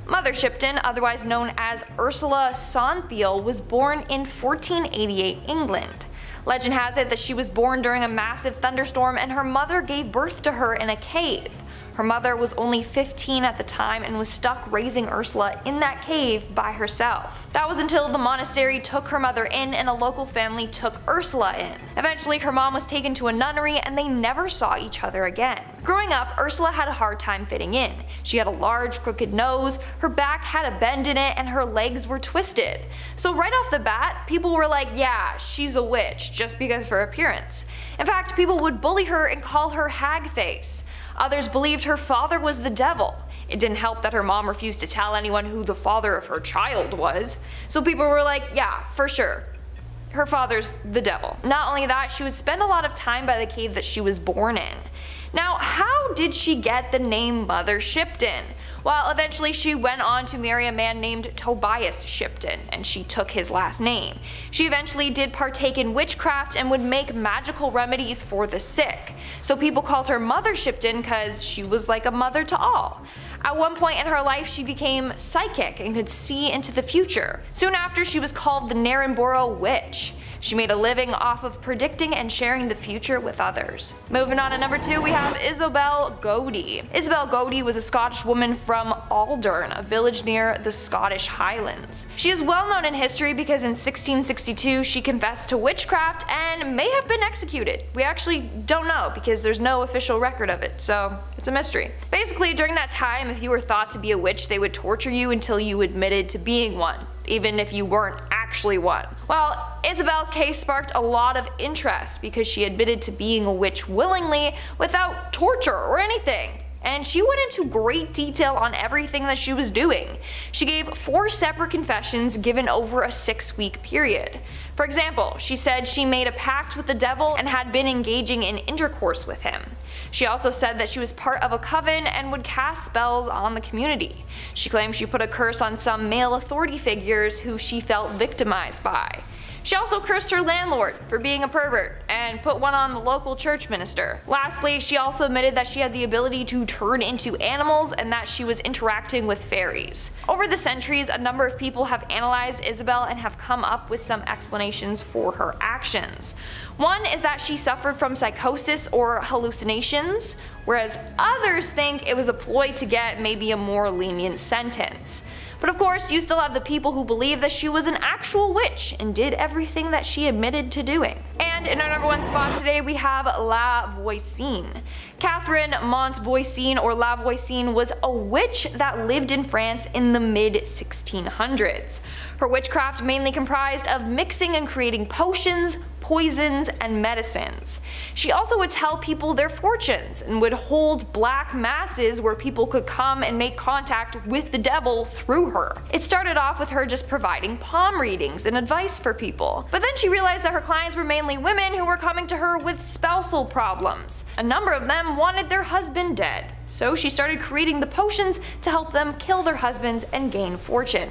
Mother Shipton, otherwise known as Ursula Sonthiel, was born in 1488 England. Legend has it that she was born during a massive thunderstorm and her mother gave birth to her in a cave. Her mother was only 15 at the time and was stuck raising Ursula in that cave by herself. That was until the monastery took her mother in and a local family took Ursula in. Eventually her mom was taken to a nunnery and they never saw each other again. Growing up, Ursula had a hard time fitting in. She had a large crooked nose, her back had a bend in it, and her legs were twisted. So right off the bat, people were like, yeah, she's a witch, just because of her appearance. In fact, people would bully her and call her hag face. Others believed her father was the devil. It didn't help that her mom refused to tell anyone who the father of her child was. So people were like, yeah, for sure, her father's the devil. Not only that, she would spend a lot of time by the cave that she was born in. Now, how did she get the name Mother Shipton? Well, eventually she went on to marry a man named Tobias Shipton, and she took his last name. She eventually did partake in witchcraft and would make magical remedies for the sick. So people called her Mother Shipton because she was like a mother to all. At one point in her life, she became psychic and could see into the future. Soon after, she was called the Narrenborough Witch. She made a living off of predicting and sharing the future with others. Moving on to number 2, we have Isabelle Goudie. Isabelle Goudie was a Scottish woman from Aldern, a village near the Scottish Highlands. She is well known in history because in 1662 she confessed to witchcraft and may have been executed. We actually don't know because there's no official record of it, so it's a mystery. Basically, during that time, if you were thought to be a witch, they would torture you until you admitted to being one, even if you weren't actually one. Well, Isabelle's case sparked a lot of interest because she admitted to being a witch willingly without torture or anything. And she went into great detail on everything that she was doing. She gave 4 separate confessions given over a 6-week period. For example, she said she made a pact with the devil and had been engaging in intercourse with him. She also said that she was part of a coven and would cast spells on the community. She claimed she put a curse on some male authority figures who she felt victimized by. She also cursed her landlord for being a pervert and put one on the local church minister. Lastly, she also admitted that she had the ability to turn into animals and that she was interacting with fairies. Over the centuries, a number of people have analyzed Isabelle and have come up with some explanations for her actions. One is that she suffered from psychosis or hallucinations, whereas others think it was a ploy to get maybe a more lenient sentence. But of course, you still have the people who believe that she was an actual witch and did everything that she admitted to doing. And in our number 1 spot today, we have La Voisin. Catherine Montvoisin or La Voisin was a witch that lived in France in the mid-1600s. Her witchcraft mainly comprised of mixing and creating potions, poisons, and medicines. She also would tell people their fortunes and would hold black masses where people could come and make contact with the devil through her. It started off with her just providing palm readings and advice for people, but then she realized that her clients were mainly women who were coming to her with spousal problems. A number of them wanted their husband dead, so she started creating the potions to help them kill their husbands and gain fortune.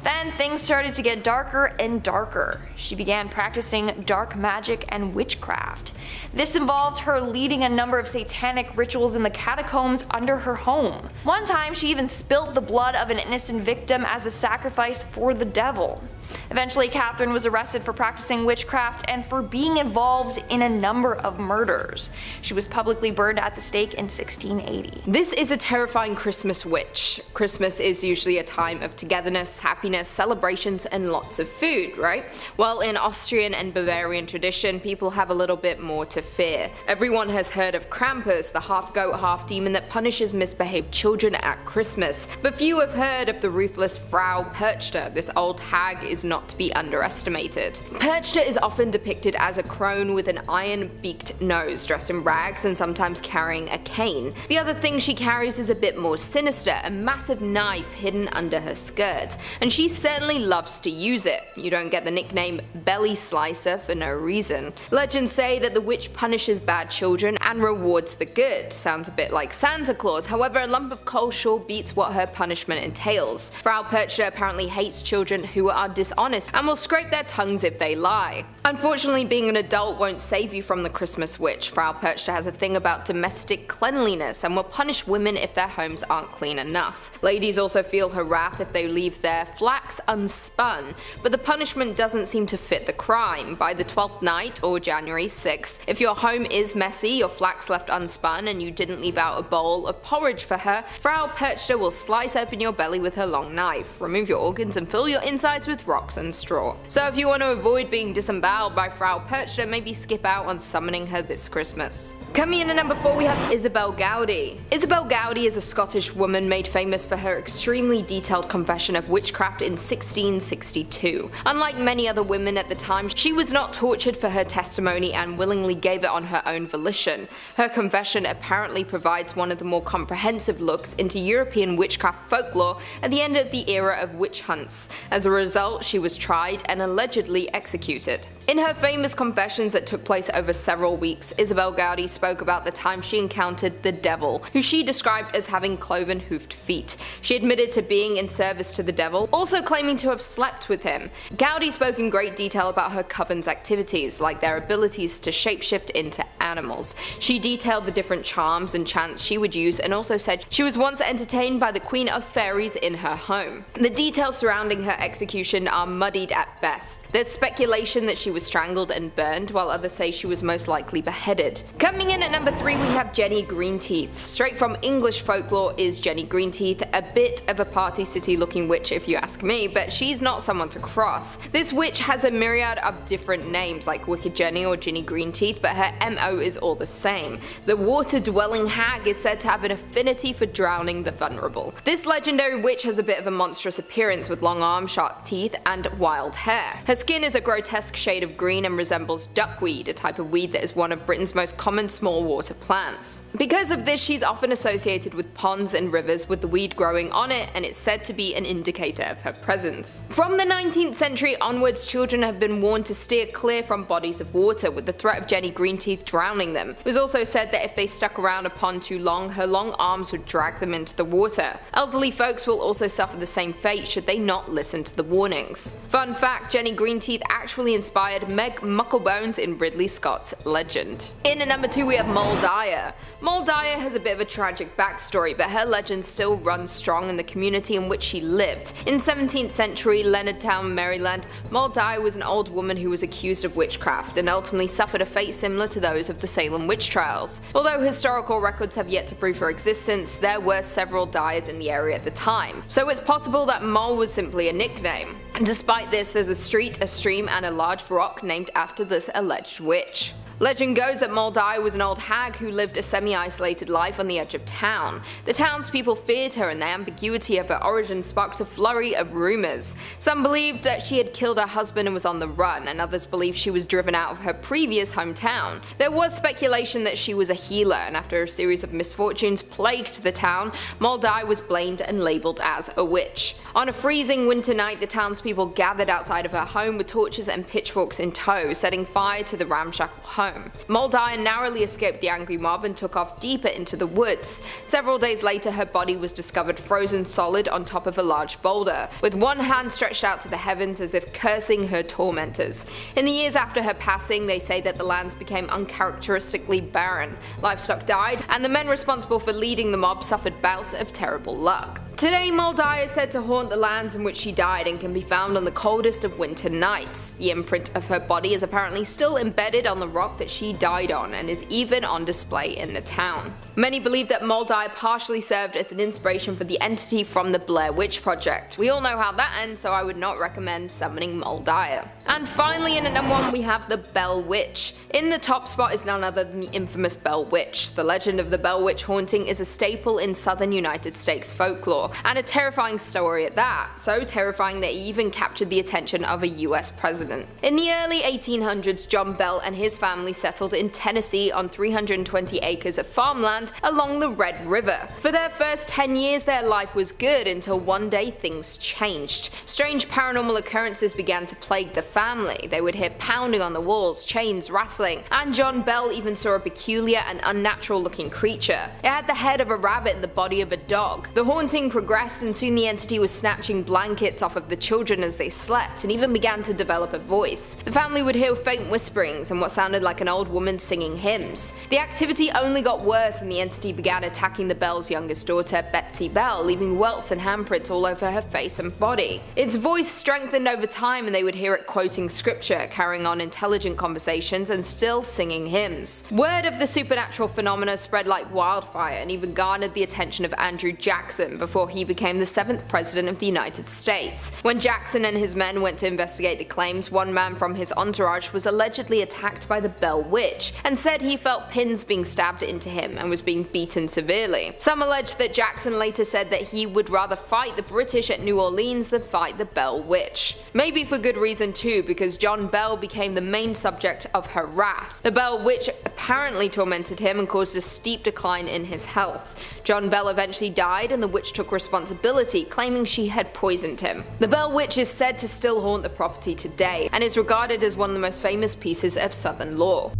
Then things started to get darker and darker. She began practicing dark magic and witchcraft. This involved her leading a number of satanic rituals in the catacombs under her home. One time she even spilt the blood of an innocent victim as a sacrifice for the devil. Eventually, Catherine was arrested for practicing witchcraft and for being involved in a number of murders. She was publicly burned at the stake in 1680. This is a terrifying Christmas witch. Christmas is usually a time of togetherness, happiness, celebrations, and lots of food, right? Well, in Austrian and Bavarian tradition, people have a little bit more to fear. Everyone has heard of Krampus, the half-goat, half-demon that punishes misbehaved children at Christmas, but few have heard of the ruthless Frau Perchta. This old hag is not to be underestimated. Perchta is often depicted as a crone with an iron-beaked nose, dressed in rags and sometimes carrying a cane. The other thing she carries is a bit more sinister, a massive knife hidden under her skirt, and she certainly loves to use it. You don't get the nickname Belly Slicer for no reason. Legends say that the witch punishes bad children and rewards the good. Sounds a bit like Santa Claus, however a lump of coal sure beats what her punishment entails. Frau Perchta apparently hates children who are dishonest and will scrape their tongues if they lie. Unfortunately, being an adult won't save you from the Christmas witch. Frau Perchta has a thing about domestic cleanliness and will punish women if their homes aren't clean enough. Ladies also feel her wrath if they leave their flax unspun, but the punishment doesn't seem to fit the crime. By the 12th night, or January 6th, if your home is messy, your flax left unspun, and you didn't leave out a bowl of porridge for her, Frau Perchta will slice open your belly with her long knife, remove your organs, and fill your insides with rocks and straw. So if you want to avoid being disemboweled by Frau Perchta, maybe skip out on summoning her this Christmas. Coming in at number 4, we have Isabelle Goudie. Isabelle Goudie is a Scottish woman made famous for her extremely detailed confession of witchcraft in 1662. Unlike many other women at the time, she was not tortured for her testimony and willingly gave it on her own volition. Her confession apparently provides one of the more comprehensive looks into European witchcraft folklore at the end of the era of witch hunts. As a result, she was tried and allegedly executed. In her famous confessions that took place over several weeks, Isabelle Goudie spoke about the time she encountered the devil, who she described as having cloven-hoofed feet. She admitted to being in service to the devil, also claiming to have slept with him. Goudie spoke in great detail about her coven's activities, like their abilities to shapeshift into animals. She detailed the different charms and chants she would use, and also said she was once entertained by the Queen of Fairies in her home. The details surrounding her execution are muddied at best. There's speculation that she was strangled and burned, while others say she was most likely beheaded. Coming in at number 3, we have Jenny Greenteeth. Straight from English folklore is Jenny Greenteeth, a bit of a Party City looking witch if you ask me, but she's not someone to cross. This witch has a myriad of different names like Wicked Jenny or Jenny Greenteeth, but her MO is all the same. The water-dwelling hag is said to have an affinity for drowning the vulnerable. This legendary witch has a bit of a monstrous appearance with long arms, sharp teeth, and wild hair. Her skin is a grotesque shade of green and resembles duckweed, a type of weed that is one of Britain's most common small water plants. Because of this, she's often associated with ponds and rivers with the weed growing on it, and it's said to be an indicator of her presence. From the 19th century onwards, children have been warned to steer clear from bodies of water, with the threat of Jenny Greenteeth drowning them. It was also said that if they stuck around a pond too long, her long arms would drag them into the water. Elderly folks will also suffer the same fate should they not listen to the warnings. Fun fact, Jenny Greenteeth actually inspired Meg Mucklebones in Ridley Scott's Legend. In at number 2, we have Moll Dyer. Moll Dyer has a bit of a tragic backstory, but her legend still runs strong in the community in which she lived. In 17th century Leonardtown, Maryland, Moll Dyer was an old woman who was accused of witchcraft and ultimately suffered a fate similar to those of the Salem witch trials. Although historical records have yet to prove her existence, there were several Dyers in the area at the time, so it's possible that Moll was simply a nickname. Despite this, there's a street, a stream, and a large rock named after this alleged witch. Legend goes that Moll Dyer was an old hag who lived a semi-isolated life on the edge of town. The townspeople feared her, and the ambiguity of her origin sparked a flurry of rumors. Some believed that she had killed her husband and was on the run, and others believed she was driven out of her previous hometown. There was speculation that she was a healer, and after a series of misfortunes plagued the town, Moll Dyer was blamed and labelled as a witch. On a freezing winter night, the townspeople gathered outside of her home with torches and pitchforks in tow, setting fire to the ramshackle home. Moll Dyer narrowly escaped the angry mob and took off deeper into the woods. Several days later, her body was discovered frozen solid on top of a large boulder, with one hand stretched out to the heavens as if cursing her tormentors. In the years after her passing, they say that the lands became uncharacteristically barren, livestock died, and the men responsible for leading the mob suffered bouts of terrible luck. Today, Moll Dyer is said to haunt the lands in which she died and can be found on the coldest of winter nights. The imprint of her body is apparently still embedded on the rock that she died on and is even on display in the town. Many believe that Moll Dyer partially served as an inspiration for the entity from the Blair Witch Project. We all know how that ends, so I would not recommend summoning Moll Dyer. And finally, in at number 1 we have the Bell Witch. In the top spot is none other than the infamous Bell Witch. The legend of the Bell Witch haunting is a staple in southern United States folklore, and a terrifying story at that, so terrifying that it even captured the attention of a US president. In the early 1800s, John Bell and his family settled in Tennessee on 320 acres of farmland along the Red River. For their first 10 years their life was good until one day things changed. Strange paranormal occurrences began to plague the family. They would hear pounding on the walls, chains rattling, and John Bell even saw a peculiar and unnatural looking creature. It had the head of a rabbit and the body of a dog. The haunting progressed and soon the entity was snatching blankets off of the children as they slept and even began to develop a voice. The family would hear faint whisperings and what sounded like an old woman singing hymns. The activity only got worse and the entity began attacking the Bell's youngest daughter, Betsy Bell, leaving welts and handprints all over her face and body. Its voice strengthened over time and they would hear it quoting scripture, carrying on intelligent conversations and still singing hymns. Word of the supernatural phenomena spread like wildfire and even garnered the attention of Andrew Jackson before he became the 7th president of the United States. When Jackson and his men went to investigate the claims, one man from his entourage was allegedly attacked by the Bell Witch and said he felt pins being stabbed into him and was being beaten severely. Some allege that Jackson later said that he would rather fight the British at New Orleans than fight the Bell Witch. Maybe for good reason too, because John Bell became the main subject of her wrath. The Bell Witch apparently tormented him and caused a steep decline in his health. John Bell eventually died and the witch took responsibility, claiming she had poisoned him. The Bell Witch is said to still haunt the property today and is regarded as one of the most famous pieces of southern lore.